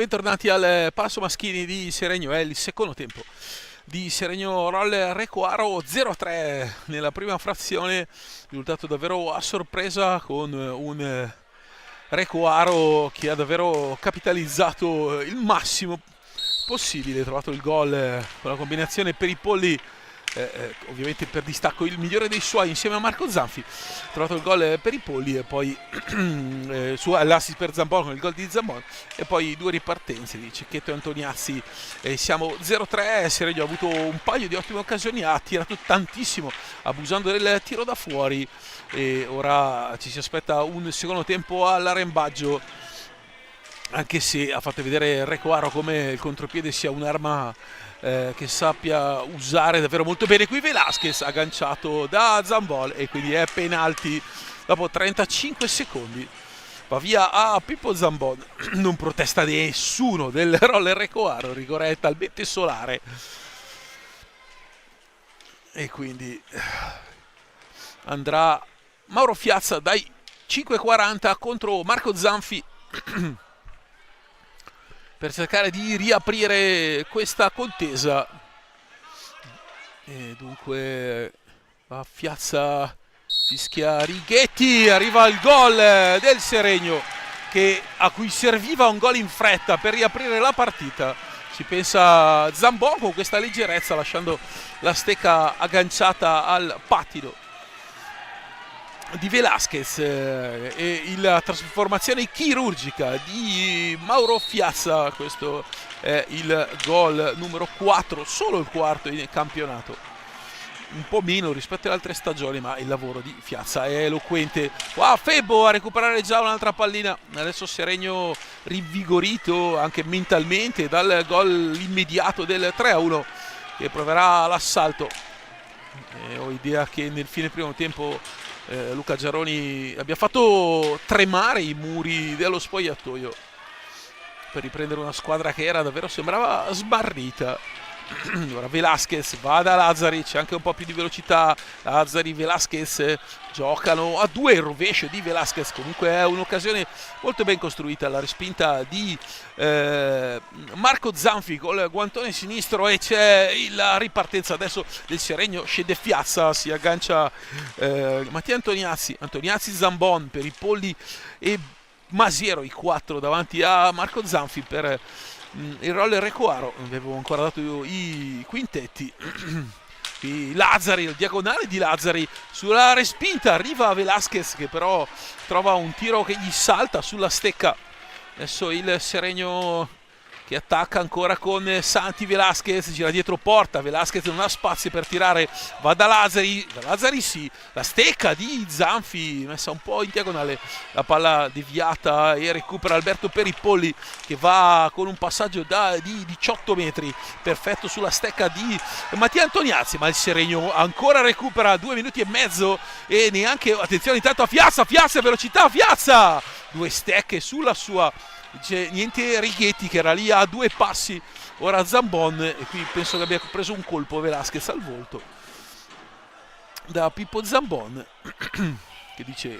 Bentornati al passo maschili di Seregno, è il secondo tempo di Seregno Roller Recoaro 0-3 nella prima frazione, risultato davvero a sorpresa con un Recoaro che ha davvero capitalizzato il massimo possibile, ha trovato il gol con la combinazione per i polli. Ovviamente per distacco il migliore dei suoi insieme a Marco Zanfi, ha trovato il gol per i polli e poi l'assist per Zambon con il gol di Zambon e poi due ripartenze di Cecchetto e Antoniazzi. Siamo 0-3, Seregno ha avuto un paio di ottime occasioni, ha tirato tantissimo abusando del tiro da fuori e ora ci si aspetta un secondo tempo all'arrembaggio, anche se ha fatto vedere Recoaro come il contropiede sia un'arma che sappia usare davvero molto bene. Qui Velasquez agganciato da Zambon e quindi è penalty dopo 35 secondi, va via a Pippo Zambon. Non protesta nessuno del Roller Recoaro, il rigore è talmente solare e quindi andrà Mauro Fiazza dai 5,40 contro Marco Zanfi per cercare di riaprire questa contesa. E dunque va Fiazza, fischia Righetti, arriva il gol del Seregno a cui serviva un gol in fretta per riaprire la partita. Ci pensa Zambon con questa leggerezza, lasciando la stecca agganciata al pattino di Velasquez e la trasformazione chirurgica di Mauro Fiazza. Questo è il gol numero 4, solo il quarto in campionato, un po' meno rispetto alle altre stagioni, ma il lavoro di Fiazza è eloquente. Qua Febo a recuperare già un'altra pallina, adesso Seregno rinvigorito anche mentalmente dal gol immediato del 3-1 che proverà l'assalto. Ho idea che nel fine primo tempo Luca Giaroni abbia fatto tremare i muri dello spogliatoio per riprendere una squadra che sembrava smarrita. Ora Velasquez va da Lazzari, c'è anche un po' più di velocità. Lazzari, Velasquez giocano a due, il rovescio di Velasquez comunque è un'occasione molto ben costruita, la respinta di Marco Zanfi col guantone sinistro e c'è la ripartenza adesso del Seregno. Scende Fiazza, si aggancia Mattia Antoniazzi Zambon per i polli e Masiero, i 4 davanti a Marco Zanfi per il Roller Recoaro. Avevo ancora dato i quintetti. Lazzari, il diagonale di Lazzari sulla respinta, arriva Velasquez che però trova un tiro che gli salta sulla stecca. Adesso il Seregno che attacca ancora con Santi. Velasquez gira dietro porta, Velasquez non ha spazio per tirare, va da Lazzari sì, la stecca di Zanfi messa un po' in diagonale, la palla deviata e recupera Alberto Peripolli che va con un passaggio di 18 metri perfetto sulla stecca di Mattia Antoniazzi, ma il Seregno ancora recupera 2 minuti e mezzo e neanche, attenzione intanto a Fiazza, velocità, Fiazza, 2 stecche sulla sua. C'è niente Righetti che era lì a 2 passi, ora Zambon e qui penso che abbia preso un colpo Velasquez al volto da Pippo Zambon che dice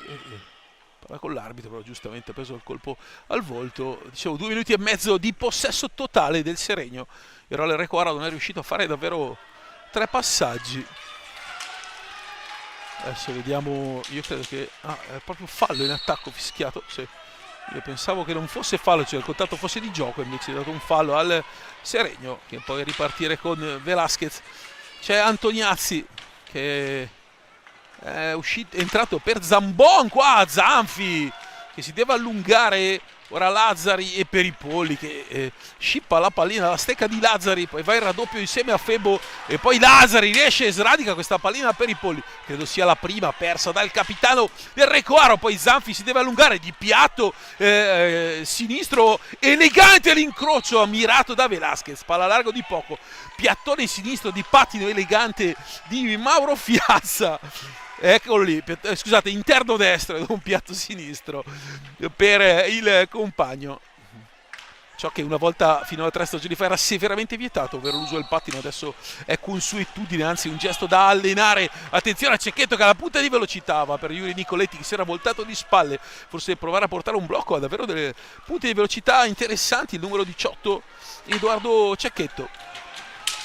parla con l'arbitro, però giustamente ha preso il colpo al volto. Dicevo 2 minuti e mezzo di possesso totale del Seregno, il Roller Recoaro non è riuscito a fare davvero 3 passaggi. Adesso vediamo, io credo che è proprio fallo in attacco fischiato, sì. Io pensavo che non fosse fallo, cioè il contatto fosse di gioco, invece è dato un fallo al Seregno che poi ripartire con Velasquez. C'è Antoniazzi che è entrato per Zambon, qua Zanfi che si deve allungare, ora Lazzari e Peripolli che scippa la pallina alla stecca di Lazzari, poi va il raddoppio insieme a Febo e poi Lazzari riesce e sradica questa pallina a Peripolli, credo sia la prima persa dal capitano del Recoaro. Poi Zanfi si deve allungare di piatto sinistro, elegante l'incrocio mirato da Velasquez, palla largo di poco, piattone sinistro di pattino elegante di Mauro Fiazza. Eccolo lì, scusate, interno destro ed un piatto sinistro per il compagno. ciò che una volta fino a 3 stagioni fa era severamente vietato, ovvero l'uso del pattino, adesso è consuetudine, anzi un gesto da allenare. Attenzione a Cecchetto che alla punta di velocità va per Yuri Nicoletti che si era voltato di spalle, forse provare a portare un blocco, ha davvero delle punte di velocità interessanti il numero 18 Edoardo Cecchetto.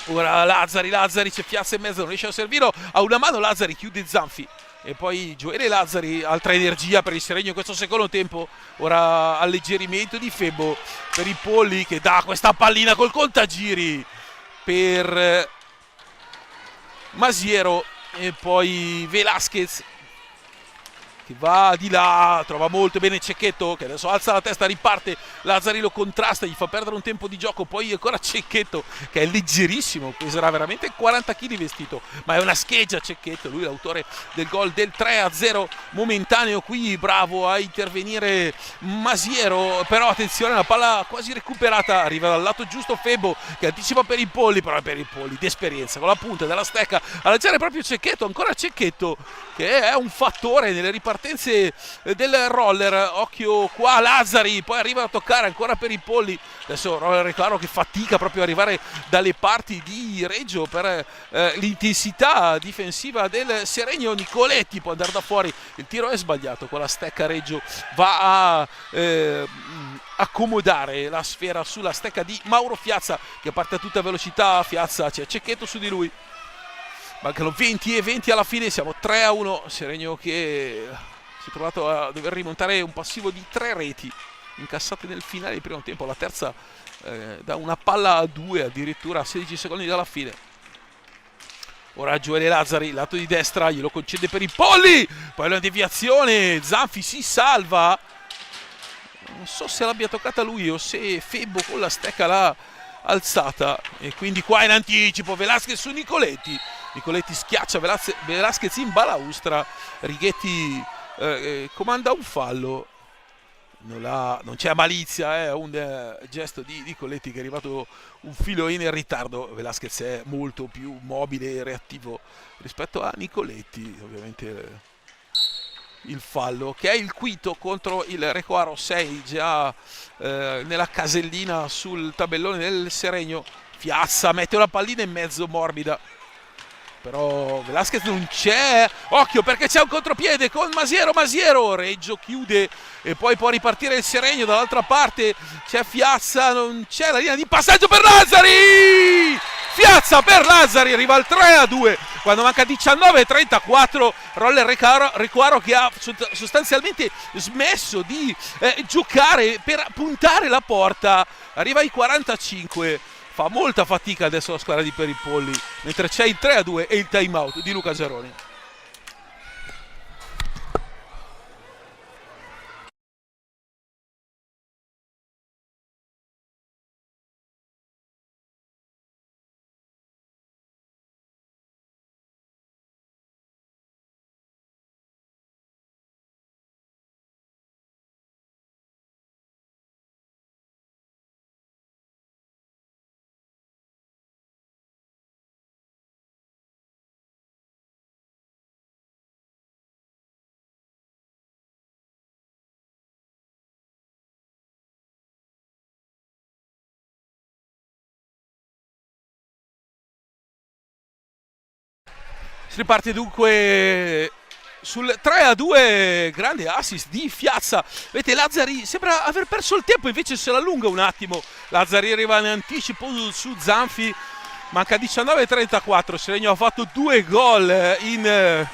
Ora Lazzari c'è Fiazza in mezzo, non riesce a servirlo, a una mano Lazzari, chiude Zanfi e poi Gioele Lazzari, altra energia per il Seregno in questo secondo tempo. Ora alleggerimento di Febo per i Polli che dà questa pallina col contagiri per Masiero e poi Velasquez che va di là, trova molto bene Cecchetto che adesso alza la testa, riparte, Lazzari lo contrasta, gli fa perdere un tempo di gioco, poi ancora Cecchetto che è leggerissimo, peserà veramente 40 kg vestito, ma è una scheggia Cecchetto, lui è l'autore del gol del 3-0 momentaneo. Qui bravo a intervenire Masiero, però attenzione, la palla quasi recuperata, arriva dal lato giusto Febo che anticipa per i Polli, però è per i Polli di esperienza, con la punta della stecca a lanciare proprio Cecchetto, ancora Cecchetto che è un fattore nelle ripartenze del roller. Occhio qua Lazzari, poi arriva a toccare ancora per i Polli, adesso roller Reclaro che fatica proprio ad arrivare dalle parti di Reggio per l'intensità difensiva del Seregno. Nicoletti può andare da fuori, il tiro è sbagliato, con la stecca Reggio va a accomodare la sfera sulla stecca di Mauro Fiazza che parte a tutta velocità. Fiazza, c'è Cecchetto su di lui, mancano 20 e 20 alla fine, siamo 3-1, Seregno che si è trovato a dover rimontare un passivo di 3 reti incassate nel finale del primo tempo, la terza da una palla a 2 addirittura a 16 secondi dalla fine. Ora Gioele Lazzari, lato di destra, glielo concede per i Polli, poi la deviazione, Zanfi si salva, non so se l'abbia toccata lui o se Febo con la stecca l'ha alzata, e quindi qua in anticipo Velasquez su Nicoletti, Nicoletti schiaccia Velasquez in balaustra, Righetti comanda un fallo, non c'è malizia, è un gesto di Nicoletti che è arrivato un filo in ritardo. Velasquez è molto più mobile e reattivo rispetto a Nicoletti, ovviamente il fallo che è il quinto contro il Recoaro 6 già nella casellina sul tabellone del Seregno. Fiazza mette una pallina in mezzo morbida, però Velasquez non c'è, occhio perché c'è un contropiede con Masiero, Reggio chiude e poi può ripartire il Seregno, dall'altra parte c'è Fiazza, non c'è la linea di passaggio per Lazzari, Fiazza per Lazzari, arriva al 3-2 quando manca 19:34, roller Recoaro che ha sostanzialmente smesso di giocare per puntare la porta, arriva ai 45. Fa molta fatica adesso la squadra di Peripolli, mentre c'è il 3-2 e il time out di Luca Zeroni. Si riparte dunque sul 3-2, grande assist di Fiazza. Vedete, Lazzari sembra aver perso il tempo, invece se la allunga un attimo. Lazzari arriva in anticipo su Zanfi, manca 19:34, Seregno ha fatto 2 gol in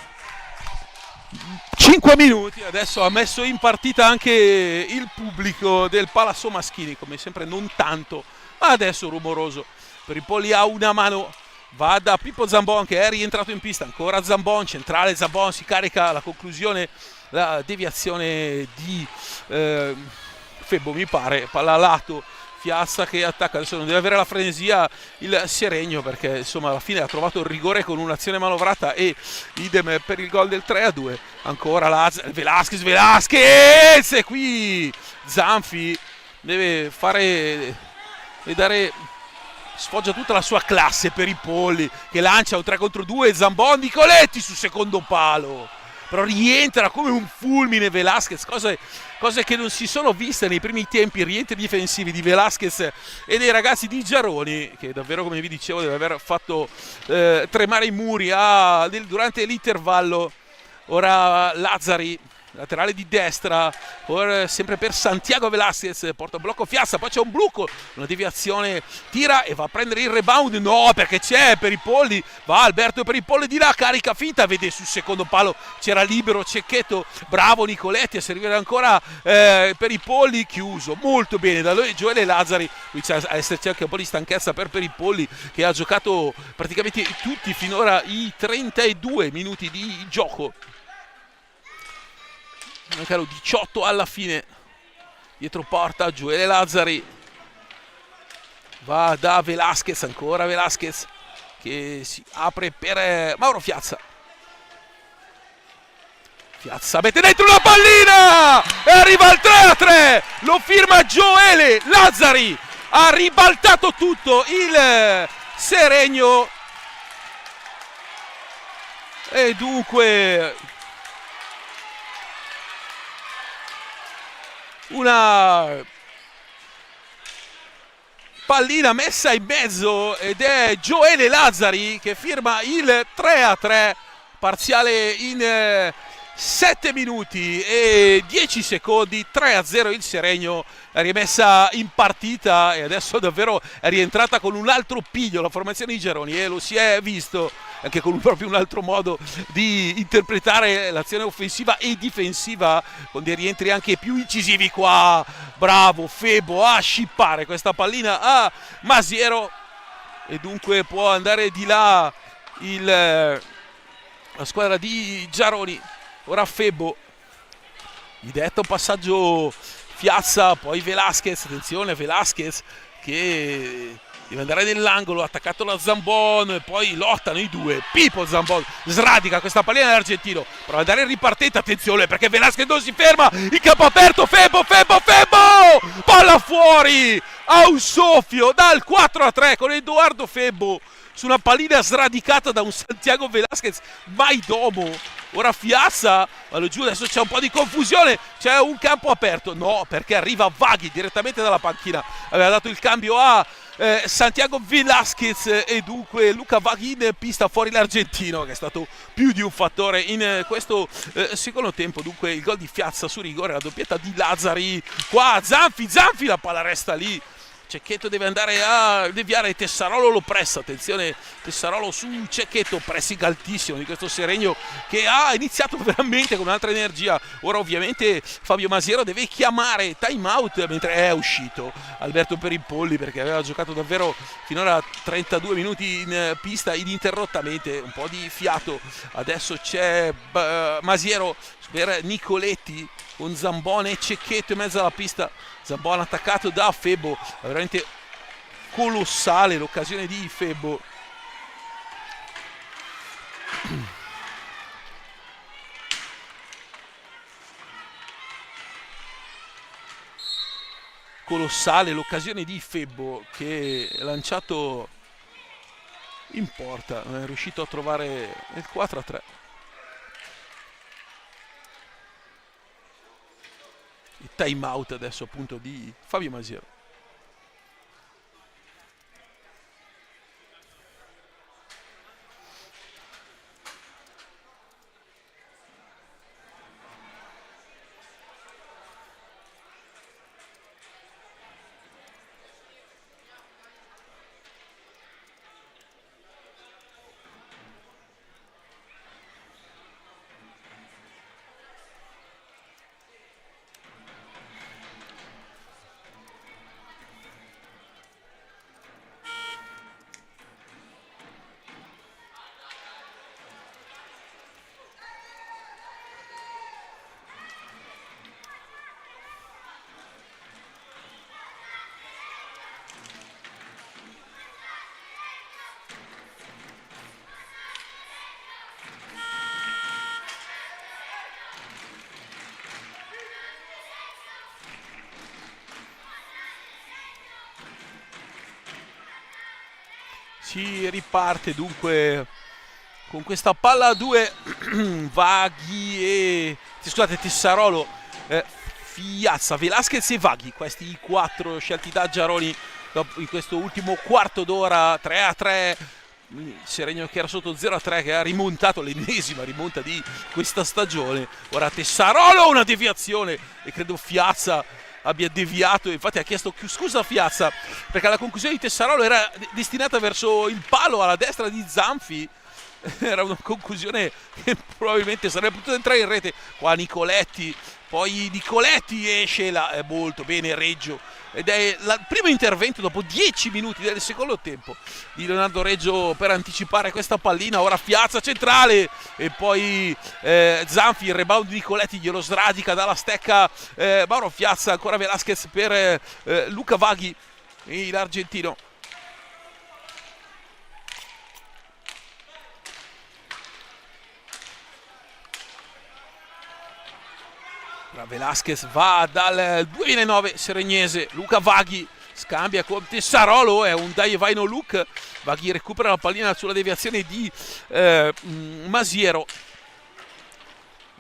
5 minuti, adesso ha messo in partita anche il pubblico del Palazzo Maschini, come sempre non tanto, ma adesso rumoroso. Per i Polli ha una mano, va da Pippo Zambon che è rientrato in pista, ancora Zambon, centrale Zambon, si carica la conclusione, la deviazione di Febo mi pare, palla a lato, Fiazza che attacca, adesso non deve avere la frenesia il Seregno perché insomma alla fine ha trovato il rigore con un'azione manovrata e idem per il gol del 3-2, ancora Velasquez e qui Zanfi deve dare, sfoggia tutta la sua classe per i Polli che lancia un 3 contro 2, Zambon, Nicoletti sul secondo palo, però rientra come un fulmine Velasquez, cose che non si sono viste nei primi tempi, rientri difensivi di Velasquez e dei ragazzi di Giaroni, che davvero, come vi dicevo, deve aver fatto tremare i muri durante l'intervallo. Ora Lazzari, laterale di destra, sempre per Santiago Velasquez, porta blocco Fiassa, poi c'è un blocco, una deviazione, tira e va a prendere il rebound, no, perché c'è Peripolli, va Alberto Peripolli di là, carica finta, vede sul secondo palo c'era libero Cecchetto, bravo Nicoletti a servire ancora Peripolli, chiuso molto bene da lui Gioele Lazzari. Qui c'è a esserci anche un po' di stanchezza per Peripolli, che ha giocato praticamente tutti finora i 32 minuti di gioco. Mancano 18 alla fine. Dietro porta Gioele Lazzari, va da Velasquez, ancora Velasquez che si apre per Mauro Fiazza. Fiazza mette dentro una pallina e arriva il 3-3, lo firma Gioele Lazzari, ha ribaltato tutto il Seregno e dunque una pallina messa in mezzo ed è Gioele Lazzari che firma il 3-3, parziale in 7 minuti e 10 secondi, 3-0 il Seregno, rimessa in partita e adesso davvero è rientrata con un altro piglio la formazione di Giaroni e lo si è visto anche con proprio un altro modo di interpretare l'azione offensiva e difensiva, con dei rientri anche più incisivi qua. Bravo Febo a scippare questa pallina a Masiero e dunque può andare di là la squadra di Giaroni. Ora Febo gli detta un passaggio Fiazza, poi Velasquez, attenzione Velasquez che deve andare nell'angolo, attaccato da Zambon e poi lottano i due. Pippo Zambon sradica questa pallina dell'argentino, prova ad andare in ripartenza, attenzione perché Velasquez non si ferma, il campo aperto, Febo, palla fuori a un soffio dal 4-3 con Edoardo Febo su una pallina sradicata da un Santiago Velasquez Maidomo. Ora Fiazza, vado giù, adesso c'è un po' di confusione, c'è un campo aperto, no, perché arriva Vaghi direttamente dalla panchina, aveva dato il cambio a Santiago Velasquez e dunque Luca Vaghi in pista, fuori l'argentino che è stato più di un fattore in questo secondo tempo. Dunque il gol di Fiazza su rigore, la doppietta di Lazzari, qua Zanfi, la palla resta lì. Cecchetto deve andare a deviare, Tessarolo lo pressa, attenzione Tessarolo su Cecchetto, pressing altissimo di questo Seregno che ha iniziato veramente con un'altra energia. Ora ovviamente Fabio Masiero deve chiamare time out mentre è uscito Alberto Peripolli perché aveva giocato davvero finora 32 minuti in pista ininterrottamente, un po' di fiato. Adesso c'è Masiero per Nicoletti con Zambone e Cecchetto in mezzo alla pista. Zambone attaccato da Febo, veramente colossale l'occasione di Febo. Colossale l'occasione di Febo che è lanciato in porta, non è riuscito a trovare il 4-3. Il time out adesso appunto di Fabio Masiero. Si riparte dunque con questa palla a 2 Vaghi e scusate, Tessarolo, Fiazza, Velasquez e Vaghi, questi i 4 scelti da Giaroni in questo ultimo quarto d'ora. 3-3, Seregno che era sotto 0-3, che ha rimontato l'ennesima rimonta di questa stagione. Ora Tessarolo, una deviazione, e credo Fiazza abbia deviato, infatti ha chiesto scusa Fiazza perché la conclusione di Tessarolo era destinata verso il palo alla destra di Zanfi. Era una conclusione che probabilmente sarebbe potuta entrare in rete. Qua Nicoletti, poi Nicoletti esce molto bene Reggio, ed è il primo intervento dopo 10 minuti del secondo tempo di Leonardo Reggio per anticipare questa pallina. Ora Fiazza centrale e poi Zanfi, il rebound di Nicoletti glielo sradica dalla stecca Mauro Fiazza. Ancora Velasquez per Luca Vaghi, l'argentino. Velasquez va dal 2009 seregnese. Luca Vaghi scambia con Tessarolo, è un dai e vai no look. Vaghi recupera la pallina sulla deviazione di Masiero.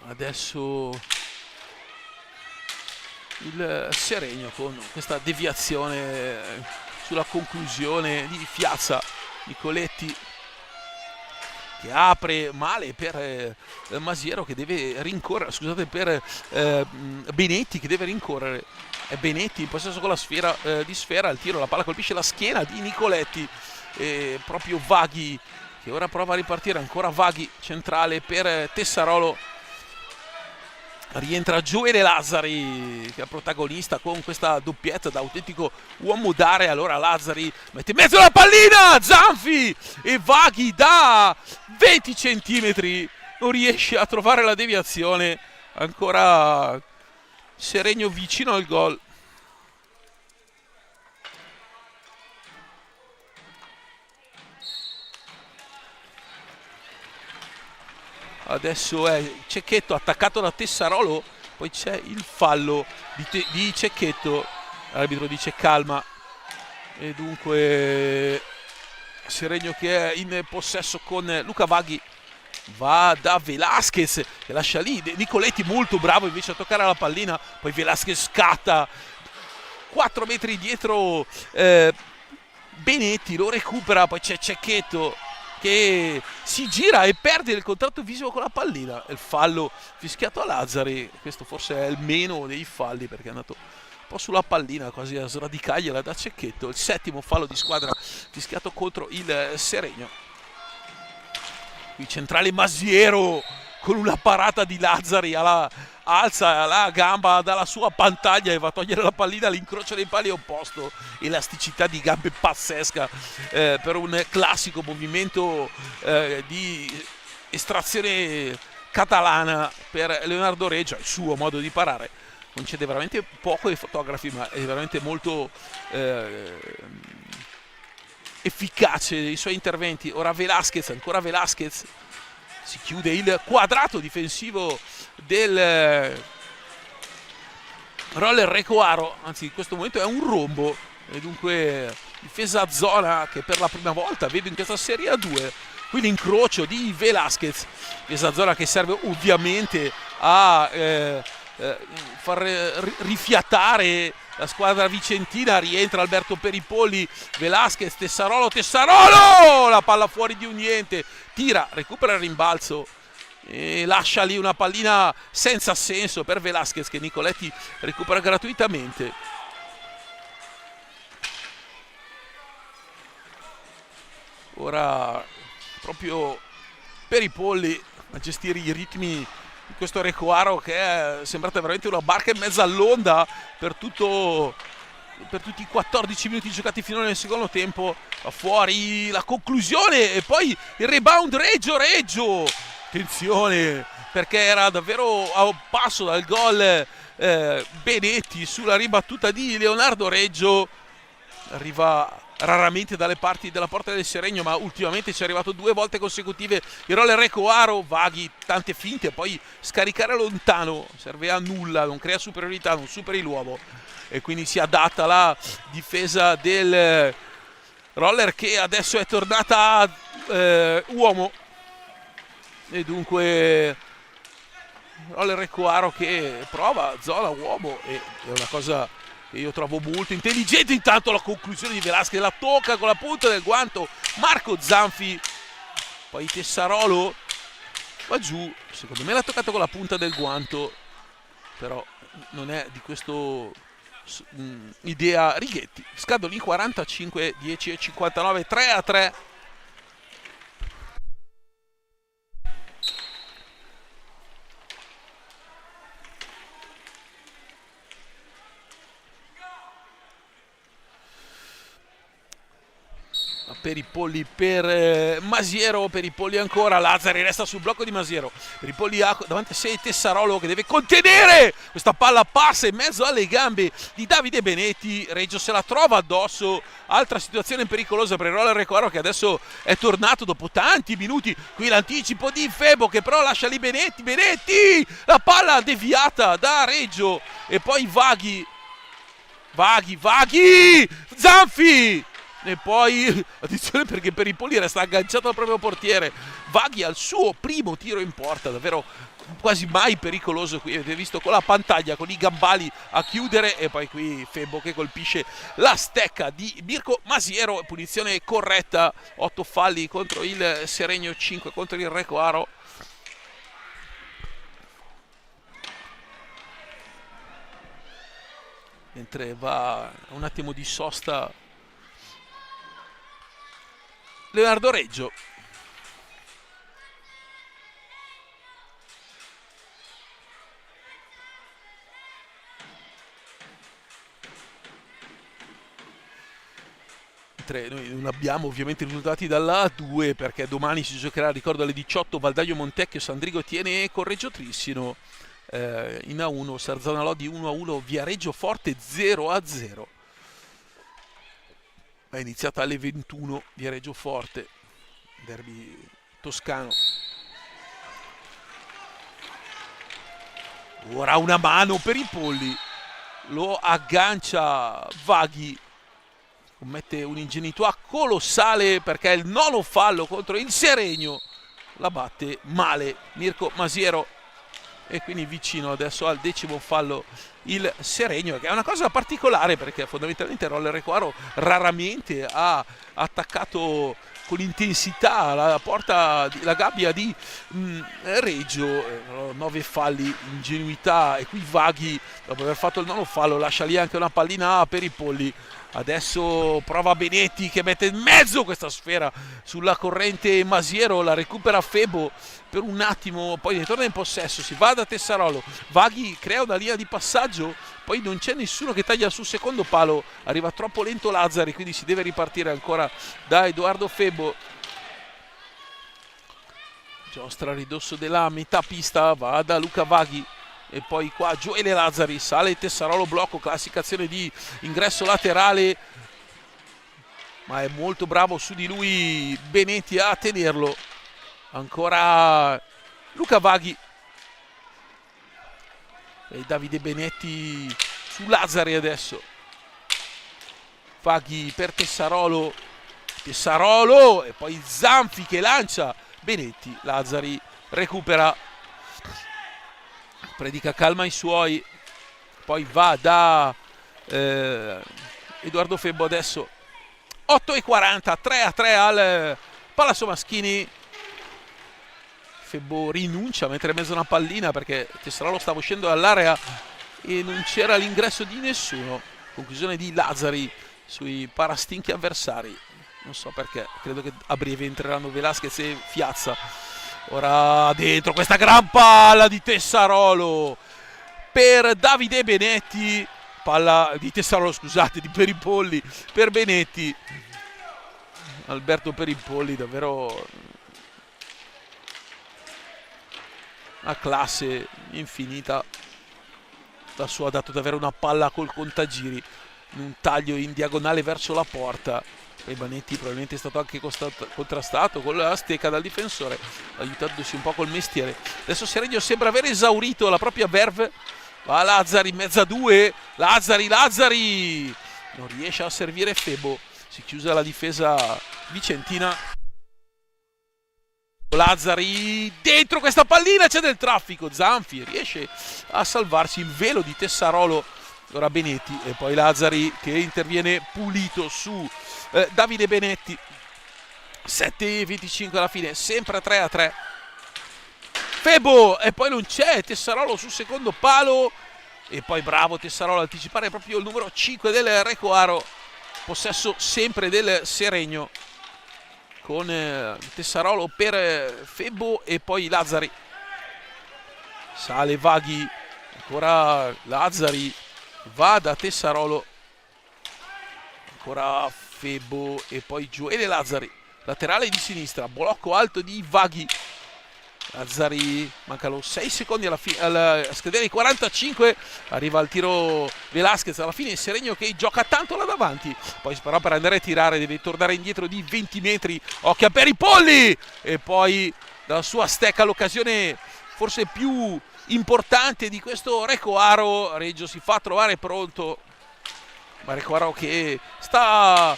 Adesso il Seregno con questa deviazione sulla conclusione di Fiazza. Nicoletti che apre male per Masiero che deve rincorrere, scusate, per Benetti che deve rincorrere. È Benetti in possesso con la sfera di sfera, il tiro, la palla colpisce la schiena di Nicoletti, e proprio Vaghi che ora prova a ripartire. Ancora Vaghi centrale per Tessarolo. Rientra Gioele Lazzari che è protagonista con questa doppietta da autentico uomo d'area. Allora Lazzari mette in mezzo la pallina, Zanfi, e Vaghi da 20 centimetri non riesce a trovare la deviazione. Ancora Seregno vicino al gol. Adesso è Cecchetto attaccato da Tessarolo, poi c'è il fallo di Cecchetto, l'arbitro dice calma, e dunque Seregno che è in possesso con Luca Vaghi. Va da Velasquez che lascia lì Nicoletti, molto bravo invece a toccare la pallina, poi Velasquez scatta 4 metri dietro Benetti, lo recupera, poi c'è Cecchetto che si gira e perde il contatto visivo con la pallina. Il fallo fischiato a Lazzari, questo forse è il meno dei falli perché è andato un po' sulla pallina, quasi a sradicargliela da Cecchetto. Il 7° fallo di squadra fischiato contro il Seregno. Qui centrale Masiero con una parata di Lazzari, alza la gamba dalla sua pantaglia e va a togliere la pallina all'incrocio dei pali opposto. Elasticità di gambe pazzesca per un classico movimento di estrazione catalana per Leonardo Reggio. Il suo modo di parare concede veramente poco ai fotografi, ma è veramente molto efficace i suoi interventi. Ora Velasquez, ancora Velasquez, si chiude il quadrato difensivo del roller Recoaro, anzi in questo momento è un rombo, e dunque difesa a zona che per la prima volta vedo in questa Serie A2. Qui l'incrocio di Velasquez, difesa a zona che serve ovviamente a far rifiatare la squadra vicentina. Rientra Alberto Peripolli, Velasquez, Tessarolo, la palla fuori di un niente, tira, recupera il rimbalzo e lascia lì una pallina senza senso per Velasquez che Nicoletti recupera gratuitamente. Ora proprio Peripolli a gestire i ritmi di questo Recoaro che è sembrata veramente una barca in mezzo all'onda per tutti i 14 minuti giocati finora nel secondo tempo. Va fuori la conclusione e poi il rebound Reggio, attenzione perché era davvero a un passo dal gol Benetti sulla ribattuta di Leonardo Reggio. Arriva raramente dalle parti della porta del Seregno, ma ultimamente ci è arrivato 2 volte consecutive il roller Recoaro. Vaghi, tante finte, poi scaricare lontano serve a nulla, non crea superiorità, non superi l'uomo e quindi si adatta la difesa del roller che adesso è tornata uomo. E dunque Roller Recuaro che prova zona uomo, e è una cosa che io trovo molto intelligente. Intanto la conclusione di Velasquez, la tocca con la punta del guanto Marco Zanfi, poi Tessarolo va giù, secondo me l'ha toccato con la punta del guanto, però non è di questo idea Righetti. Scadono in 45, 10 e 59, 3-3. Per i polli per Masiero, per i polli ancora, Lazzari resta sul blocco di Masiero, per i polli davanti a sé Tessarolo che deve contenere questa palla, passa in mezzo alle gambe di Davide Benetti, Reggio se la trova addosso, altra situazione pericolosa per il Roller Recuaro che adesso è tornato dopo tanti minuti. Qui l'anticipo di Febo che però lascia lì Benetti, la palla deviata da Reggio e poi Vaghi, Zanfi. E poi attenzione perché per i polli resta agganciato al proprio portiere. Vaghi al suo primo tiro in porta, davvero quasi mai pericoloso qui, avete visto, con la pantaglia, con i gambali a chiudere, e poi qui Febo che colpisce la stecca di Mirko Masiero. Punizione corretta, 8 falli contro il Seregno, 5 contro il Recuaro. Mentre va un attimo di sosta Leonardo Reggio. Noi non abbiamo ovviamente risultati dalla A2 perché domani si giocherà, ricordo, alle 18 Valdaio Montecchio, Sandrigo Tiene con Reggio Trissino. In A1 Sarzana Lodi 1-1, Viareggio Forte 0-0. È iniziata alle 21 Viareggio Forte, derby toscano. Ora una mano per i polli, lo aggancia Vaghi, commette un'ingenuità colossale perché è il nono fallo contro il Seregno, la batte male Mirko Masiero e quindi vicino adesso al 10° fallo il Seregno, che è una cosa particolare perché fondamentalmente Roller Recuaro raramente ha attaccato con intensità la gabbia di Reggio. 9 falli, ingenuità, e qui Vaghi dopo aver fatto il nono fallo lascia lì anche una pallina per i polli. Adesso prova Benetti che mette in mezzo questa sfera sulla corrente Masiero, la recupera Febo per un attimo, poi ritorna in possesso, si va da Tessarolo, Vaghi crea una linea di passaggio, poi non c'è nessuno che taglia sul secondo palo, arriva troppo lento Lazzari, quindi si deve ripartire ancora da Edoardo Febo. Giostra a ridosso della metà pista, va da Luca Vaghi. E poi qua Gioele Lazzari, sale Tessarolo, blocco, classificazione di ingresso laterale, ma è molto bravo su di lui Benetti a tenerlo. Ancora Luca Vaghi e Davide Benetti su Lazzari adesso. Vaghi per Tessarolo e poi Zanfi che lancia Benetti, Lazzari recupera, predica calma ai suoi, poi va da Edoardo Febo adesso. 8:40, 3-3 al Palazzo Maschini. Febo rinuncia a mettere in mezzo una pallina perché Tessarolo stava uscendo dall'area e non c'era l'ingresso di nessuno. Conclusione di Lazzari sui parastinchi avversari, non so perché, credo che a breve entreranno Velasquez e Fiazza. Ora dentro questa gran palla di Tessarolo per Davide Benetti, palla di Tessarolo, scusate, di Peripolli per Benetti. Alberto Peripolli davvero una classe infinita, la sua ha dato davvero una palla col contagiri in un taglio in diagonale verso la porta. E Benetti probabilmente è stato anche contrastato con la stecca dal difensore, aiutandosi un po' col mestiere. Adesso Seregno sembra aver esaurito la propria verve, va Lazzari in mezzo a due, Lazzari non riesce a servire Febo, si chiusa la difesa vicentina. Lazzari dentro questa pallina, c'è del traffico, Zanfi riesce a salvarsi il velo di Tessarolo, ora Benetti e poi Lazzari che interviene pulito su Davide Benetti. 7:25 alla fine, sempre 3-3. Febo e poi non c'è, Tessarolo sul secondo palo e poi bravo Tessarolo a anticipare proprio il numero 5 del Recoaro, possesso sempre del Seregno con Tessarolo per Febo e poi Lazzari. Sale Vaghi, ancora Lazzari, va da Tessarolo, ancora Febo e poi Gioele Lazzari, laterale di sinistra, blocco alto di Vaghi. Lazzari, mancano 6 secondi alla scadere i 45, arriva al tiro Velasquez, alla fine il Seregno che gioca tanto là davanti, poi però per andare a tirare deve tornare indietro di 20 metri, occhio a Peripolli e poi dalla sua stecca l'occasione forse più importante di questo Recoaro. Reggio si fa trovare pronto, ma Recoaro che ha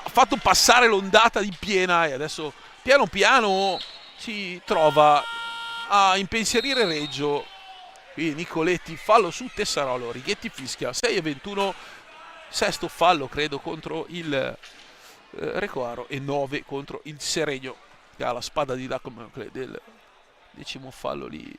fatto passare l'ondata di Piena e adesso piano piano si trova a impensierire Reggio. Qui Nicoletti, fallo su Tessarolo, Righetti fischia, 6:21, sesto fallo credo contro il Recoaro e 9 contro il Seregno che ha la spada di Dacomecle del 10° fallo lì.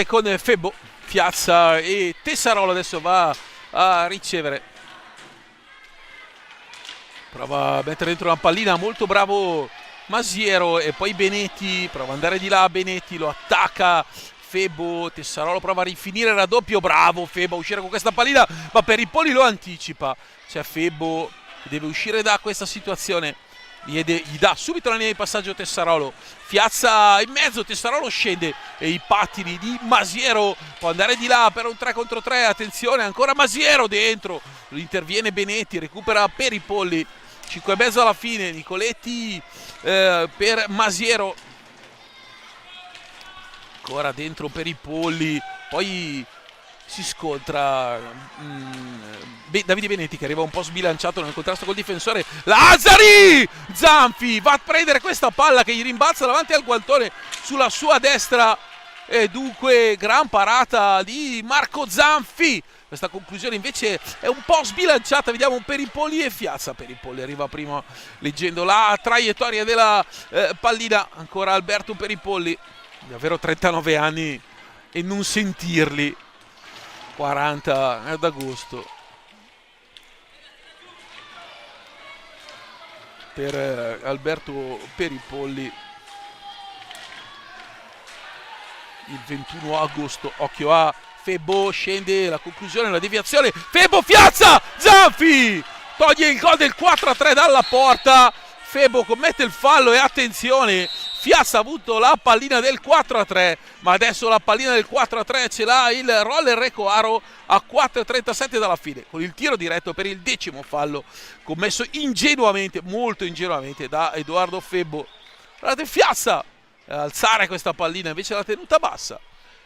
Con Febo, Piazza e Tessarolo adesso va a ricevere, prova a mettere dentro una pallina, molto bravo Masiero e poi Benetti, prova ad andare di là, Benetti lo attacca Febo, Tessarolo prova a rifinire il raddoppio, bravo Febo a uscire con questa pallina, ma Peripolli lo anticipa, c'è Febo che deve uscire da questa situazione, gli dà subito la linea di passaggio Tessarolo, Piazza in mezzo, Tessarolo scende e i pattini di Masiero, può andare di là per un 3 contro 3, attenzione ancora Masiero dentro, interviene Benetti, recupera Peripolli, 5:30 alla fine, Nicoletti per Masiero, ancora dentro Peripolli, poi si scontra Davide Benetti che arriva un po' sbilanciato nel contrasto col difensore, Lazzari! Zanfi va a prendere questa palla che gli rimbalza davanti al guantone sulla sua destra e dunque gran parata di Marco Zanfi. Questa conclusione invece è un po' sbilanciata, vediamo un Peripolli e Piazza. Peripolli arriva prima leggendo la traiettoria della pallina, ancora Alberto Peripolli, davvero 39 anni e non sentirli, 40 ad agosto per Alberto Peripolli, il 21 agosto, occhio a Febo, scende la conclusione, la deviazione, Febo, Piazza, Zanfi toglie il gol del 4-3 dalla porta, Febo commette il fallo e attenzione, Piazza ha avuto la pallina del 4-3, ma adesso la pallina del 4-3 ce l'ha il Roller Recoaro a 4:37 dalla fine, con il tiro diretto per il 10° fallo commesso ingenuamente, molto ingenuamente da Edoardo Febo. Guardate Piazza alzare questa pallina, invece l'ha tenuta bassa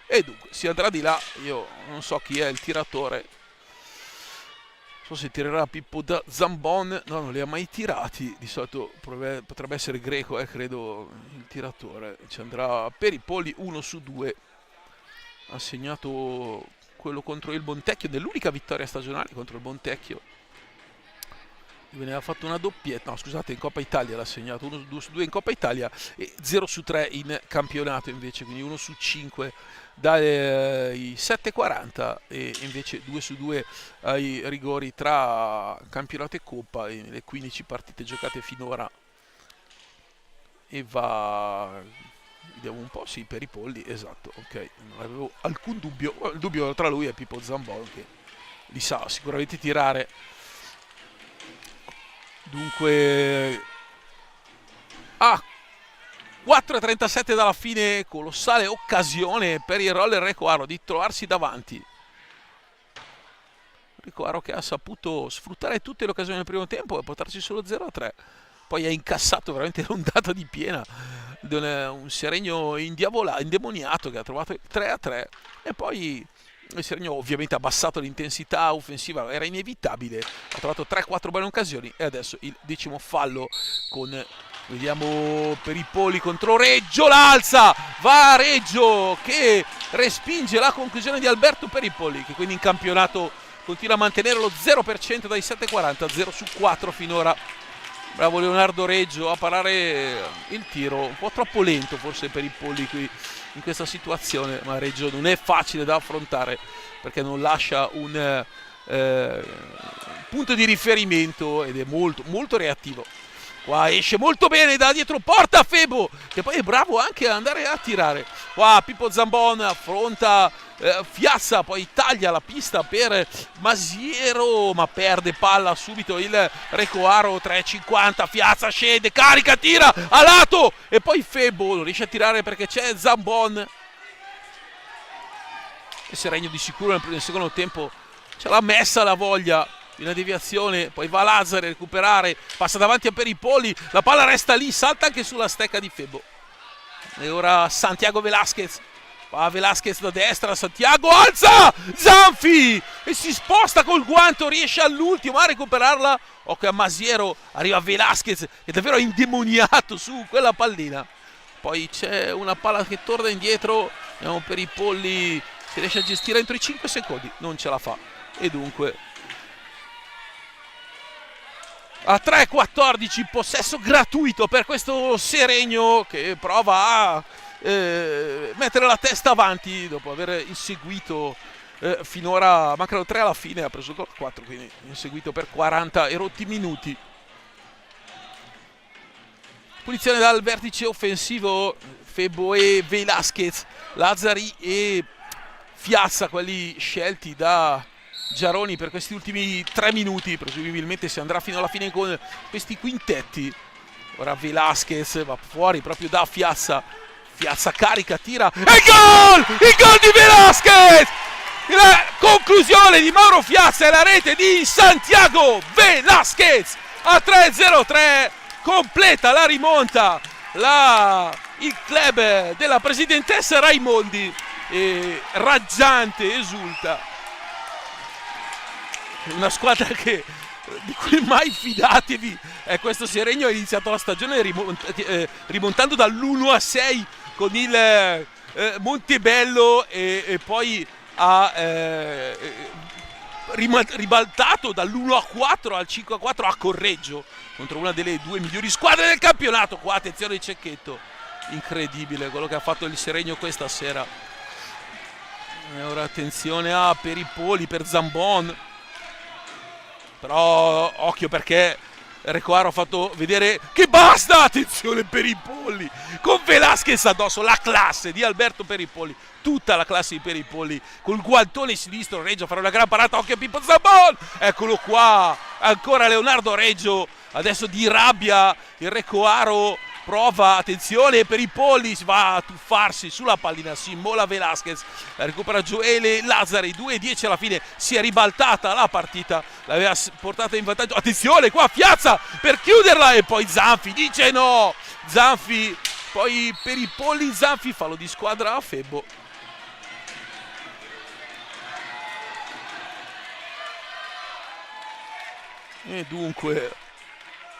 e dunque si andrà di là. Io non so chi è il tiratore, non so se tirerà Pippo da Zambon, no, non li ha mai tirati, di solito potrebbe essere Greco, credo il tiratore. Ci andrà Peripolli, 1/2, ha segnato quello contro il Montecchio nell'unica vittoria stagionale contro il Montecchio Ve ne ha fatto una doppietta, no scusate, in Coppa Italia l'ha segnato, 1 su 2 in Coppa Italia e 0 su 3 in campionato invece, quindi 1 su 5 dai 7,40 e invece 2 su 2 ai rigori tra campionato e Coppa e le 15 partite giocate finora. E va, vediamo un po', sì, per i polli, esatto, ok, non avevo alcun dubbio, il dubbio tra lui e Pippo Zambon che li sa sicuramente tirare. Dunque, 4,37 dalla fine, colossale occasione per il roller Recoaro di trovarsi davanti. Recoaro che ha saputo sfruttare tutte le occasioni del primo tempo e portarsi solo 0-3. Poi ha incassato veramente l'ondata di piena di un Seregno indemoniato che ha trovato il 3-3 e poi il Seregno ovviamente ha abbassato l'intensità offensiva, era inevitabile, ha trovato 3-4 buone occasioni e adesso il 10° fallo con, vediamo, Peripoli contro Reggio, l'alza, va Reggio che respinge la conclusione di Alberto Peripoli che quindi in campionato continua a mantenere lo 0% dai 7,40, 0 su 4 finora. Bravo Leonardo Reggio a parare il tiro, un po' troppo lento forse per i polli qui in questa situazione, ma Reggio non è facile da affrontare perché non lascia un punto di riferimento ed è molto, molto reattivo. Qua esce molto bene da dietro porta Febo che poi è bravo anche ad andare a tirare. Qua Pippo Zambon affronta Fiazza, poi taglia la pista per Masiero ma perde palla subito il Recoaro. 3,50, Fiazza scende, carica, tira a lato e poi Febo non riesce a tirare perché c'è Zambon e Seregno di sicuro nel secondo tempo ce l'ha messa la voglia. Una deviazione, poi va Lazzari a recuperare, passa davanti a Peripoli, la palla resta lì, salta anche sulla stecca di Febo. E ora Santiago Velasquez, va Velasquez da destra, Santiago alza, Zanfi e si sposta col guanto, riesce all'ultimo a recuperarla. Occhio a Masiero, arriva Velasquez che è davvero indemoniato su quella pallina. Poi c'è una palla che torna indietro, andiamo per i polli, si riesce a gestire entro i 5 secondi, non ce la fa e dunque a 3,14 possesso gratuito per questo Seregno che prova a mettere la testa avanti dopo aver inseguito finora, mancano 3 alla fine, ha preso gol 4, quindi inseguito per 40 e rotti minuti. Punizione dal vertice offensivo, Febo e Velasquez, Lazzari e Fiazza, quelli scelti da Giaroni per questi ultimi 3 minuti, presumibilmente si andrà fino alla fine con questi quintetti. Ora Velasquez va fuori proprio da Fiazza, Fiazza carica, tira e gol! Il gol di Velasquez! La conclusione di Mauro Fiazza e la rete di Santiago Velasquez a 3-0-3, completa la rimonta il club della presidentessa Raimondi e raggiante esulta. Una squadra di cui mai fidatevi. Questo Seregno ha iniziato la stagione rimontando dall'1-6 con il Montebello e poi ha ribaltato dall'1-4 al 5-4 a Correggio contro una delle 2 migliori squadre del campionato. Qua attenzione il Cecchetto, incredibile quello che ha fatto il Seregno questa sera. E ora attenzione a Peripoli per Zambon, però occhio perché Recoaro ha fatto vedere che basta. Attenzione Peripoli con Velasquez addosso, la classe di Alberto Peripoli, tutta la classe di Peripoli col guantone sinistro. Reggio a fare una gran parata, occhio a Pippo Zambon, eccolo qua, ancora Leonardo Reggio, adesso di rabbia il Recoaro prova, attenzione Peripoli si va a tuffarsi sulla pallina, si immola Velasquez, la recupera Gioele Lazzari, 2-10 alla fine, si è ribaltata la partita, l'aveva portata in vantaggio. Attenzione qua Fiazza per chiuderla e poi Zanfi dice no, Zanfi, poi Peripoli, Zanfi, fallo di squadra a Febo. E dunque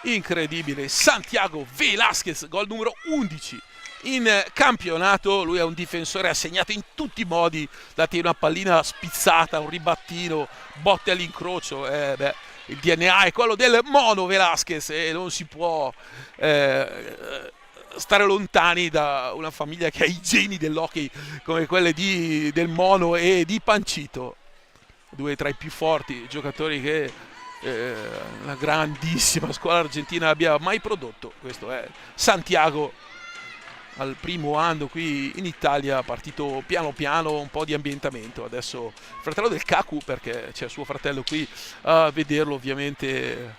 incredibile, Santiago Velasquez, gol numero 11 in campionato. Lui è un difensore assegnato in tutti i modi, dati una pallina spizzata, un ribattino, botte all'incrocio, il DNA è quello del Mono Velasquez e non si può stare lontani da una famiglia che ha i geni dell'hockey come quelle del Mono e di Pancito, due tra i più forti giocatori che una grandissima scuola argentina abbia mai prodotto. Questo è Santiago al primo anno qui in Italia, partito piano piano, un po' di ambientamento. Adesso il fratello del Cacu, perché c'è suo fratello qui a vederlo, ovviamente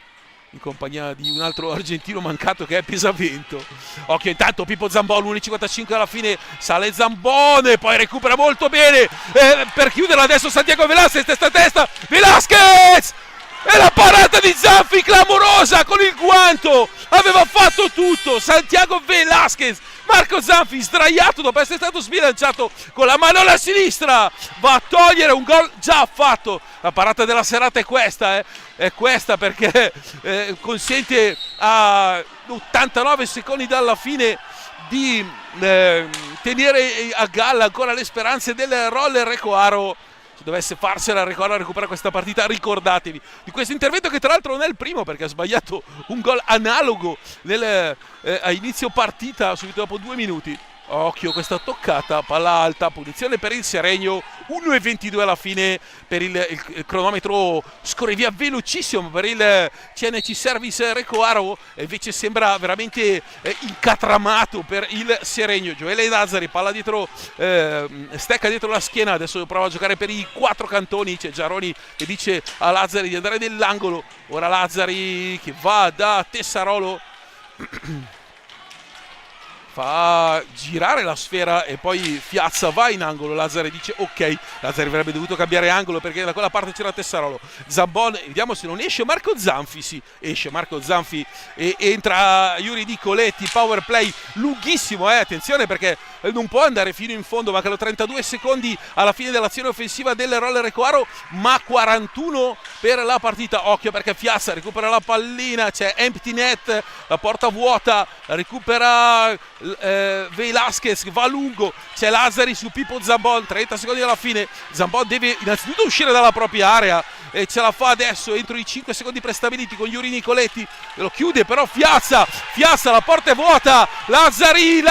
in compagnia di un altro argentino mancato che è Pesavento. Occhio intanto Pippo Zambon, 1,55 alla fine, sale Zambone, poi recupera molto bene per chiuderla adesso Santiago Velasquez, testa a testa, Velasquez! E la parata di Zanfi clamorosa con il guanto, aveva fatto tutto Santiago Velasquez. Marco Zanfi sdraiato dopo essere stato sbilanciato con la mano alla sinistra, va a togliere un gol già fatto. La parata della serata è questa perché consente a 89 secondi dalla fine di tenere a galla ancora le speranze del Roller Recoaro. Se dovesse farsela Recoaro a recuperare questa partita, ricordatevi di questo intervento, che tra l'altro non è il primo, perché ha sbagliato un gol analogo a inizio partita subito dopo 2 minuti. Occhio questa toccata, palla alta, punizione per il Seregno, 1,22 alla fine per il cronometro scorre via velocissimo per il CNC Service Recoaro, e invece sembra veramente incatramato per il Seregno. Gioele Lazzari, palla dietro, stecca dietro la schiena, adesso prova a giocare per i 4 cantoni, c'è Giaroni che dice a Lazzari di andare nell'angolo, ora Lazzari che va da Tessarolo, fa girare la sfera e poi Fiazza va in angolo. Lazzari dice ok, Lazzari avrebbe dovuto cambiare angolo perché da quella parte c'era Tessarolo. Zambon, vediamo se non esce Marco Zanfi. Sì, esce Marco Zanfi e entra Yuri Nicoletti. Power play lunghissimo, attenzione perché non può andare fino in fondo, mancano 32 secondi alla fine dell'azione offensiva del Roller Recoaro, ma 41 per la partita. Occhio perché Fiazza recupera la pallina, c'è empty net, la porta vuota, recupera Velasquez, va lungo, c'è Lazzari su Pippo Zambon, 30 secondi alla fine. Zambon deve innanzitutto uscire dalla propria area e ce la fa adesso entro i 5 secondi prestabiliti con Yuri Nicoletti, lo chiude però Fiazza, la porta è vuota, Lazzari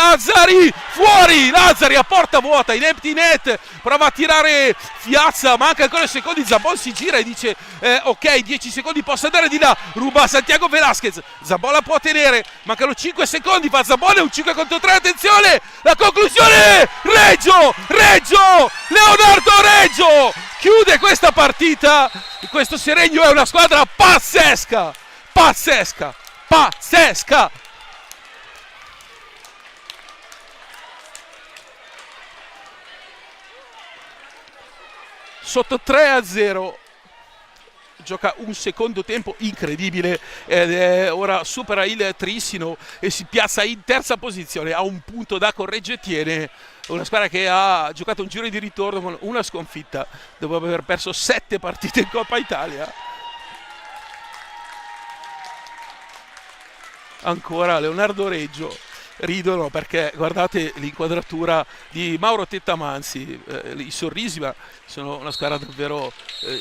fuori, Lazzari a porta vuota in empty net, prova a tirare Fiazza, manca ancora secondi, Zambon si gira e dice ok, 10 secondi, posso andare di là, ruba Santiago Velasquez, Zambon la può tenere, mancano 5 secondi, fa Zambon, un 5 contro 3, attenzione, la conclusione, Reggio, Leonardo Reggio chiude questa partita. Questo Seregno è una squadra pazzesca. Sotto 3-0, gioca un secondo tempo incredibile ed ora supera il Trissino e si piazza in terza posizione a un punto da Correggettiene, una squadra che ha giocato un giro di ritorno con una sconfitta dopo aver perso 7 partite in Coppa Italia. Ancora Leonardo Reggio, ridono perché guardate l'inquadratura di Mauro Tettamanzi, i sorrisi, ma sono una squadra davvero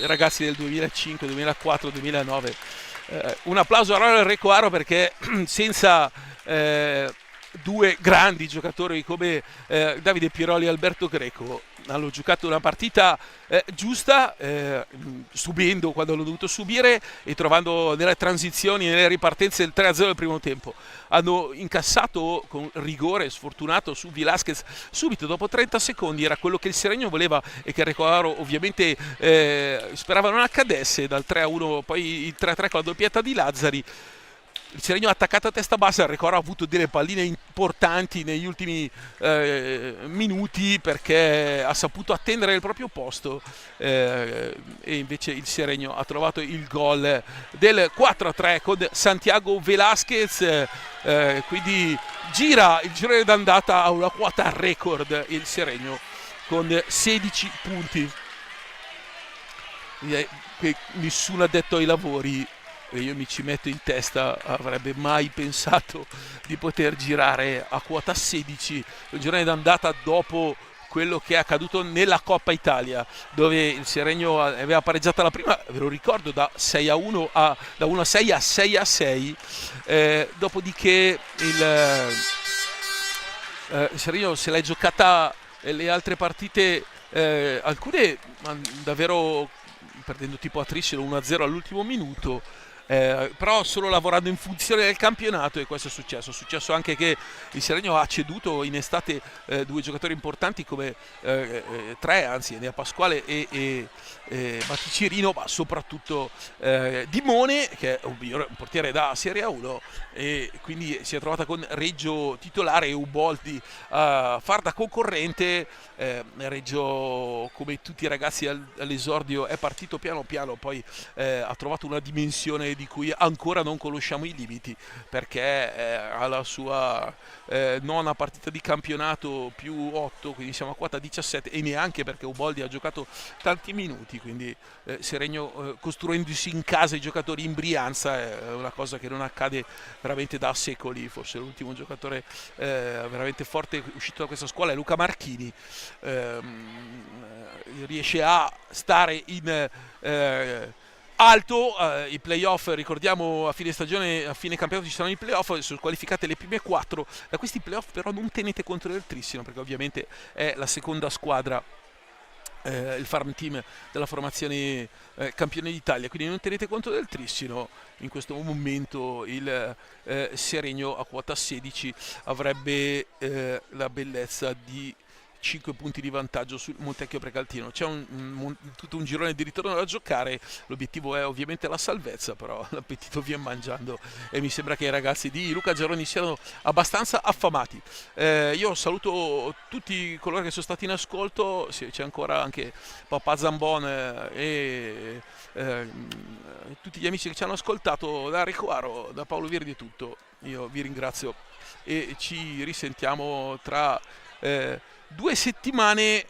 ragazzi del 2005, 2004, 2009. Un applauso a Roller Recoaro perché senza due grandi giocatori come Davide Piroli e Alberto Greco hanno giocato una partita giusta, subendo quando hanno dovuto subire e trovando nelle transizioni, nelle ripartenze del 3-0 del primo tempo. Hanno incassato con rigore sfortunato su Velasquez subito dopo 30 secondi, era quello che il Seregno voleva e che Recoaro ovviamente sperava non accadesse, dal 3-1 poi il 3-3 con la doppietta di Lazzari. Il Seregno ha attaccato a testa bassa, il Recoaro ha avuto delle palline importanti negli ultimi minuti perché ha saputo attendere il proprio posto e invece il Seregno ha trovato il gol del 4-3 con Santiago Velasquez, quindi gira il girone d'andata a una quota record il Seregno con 16 punti. Che nessun addetto ai lavori, e io mi ci metto in testa, avrebbe mai pensato di poter girare a quota 16 il girone d'andata dopo quello che è accaduto nella Coppa Italia, dove il Seregno aveva pareggiato la prima, ve lo ricordo, da 6-1 da 1-6 a 6-6. Dopodiché il Seregno se l'è giocata le altre partite, alcune davvero perdendo tipo a Triscelo 1-0 all'ultimo minuto, però solo lavorando in funzione del campionato, e questo è successo. È successo anche che il Seregno ha ceduto in estate due giocatori importanti come tre, anzi Enea Pasquale e Batticirino, ma soprattutto Dimone, che è un portiere da Serie A1, e quindi si è trovata con Reggio titolare e Uboldi a far da concorrente. Reggio, come tutti i ragazzi all'esordio, è partito piano piano, poi ha trovato una dimensione di cui ancora non conosciamo i limiti, perché alla sua nona partita di campionato più 8, quindi siamo a quota 17, e neanche perché Uboldi ha giocato tanti minuti, quindi Seregno costruendosi in casa i giocatori in Brianza è una cosa che non accade veramente da secoli. Forse l'ultimo giocatore veramente forte uscito da questa scuola è Luca Marchini. Riesce a stare in alto. I playoff, ricordiamo, a fine stagione, a fine campionato ci saranno i playoff, sono qualificate le prime 4. Da questi playoff però non tenete conto del Trissino, perché ovviamente è la seconda squadra, il farm team della formazione campione d'Italia, quindi non tenete conto del Trissino. In questo momento il Seregno a quota 16 avrebbe la bellezza di 5 punti di vantaggio sul Montecchio Precaltino. C'è tutto un girone di ritorno da giocare, l'obiettivo è ovviamente la salvezza, però l'appetito viene mangiando e mi sembra che i ragazzi di Luca Geroni siano abbastanza affamati. Io saluto tutti coloro che sono stati in ascolto, c'è ancora anche Papà Zambon e tutti gli amici che ci hanno ascoltato. Da Ricoaro, da Paolo Virdi è tutto, io vi ringrazio e ci risentiamo tra 2 settimane,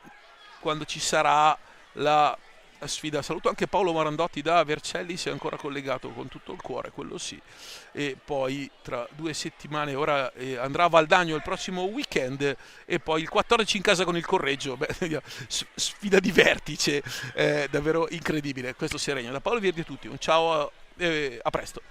quando ci sarà la sfida. Saluto anche Paolo Marandotti da Vercelli, se è ancora collegato, con tutto il cuore, quello sì. E poi tra 2 settimane, ora andrà a Valdagno il prossimo weekend, e poi il 14 in casa con il Correggio. Beh, sfida di vertice, davvero incredibile questo Seregno. Da Paolo Virdi a tutti, un ciao, a presto.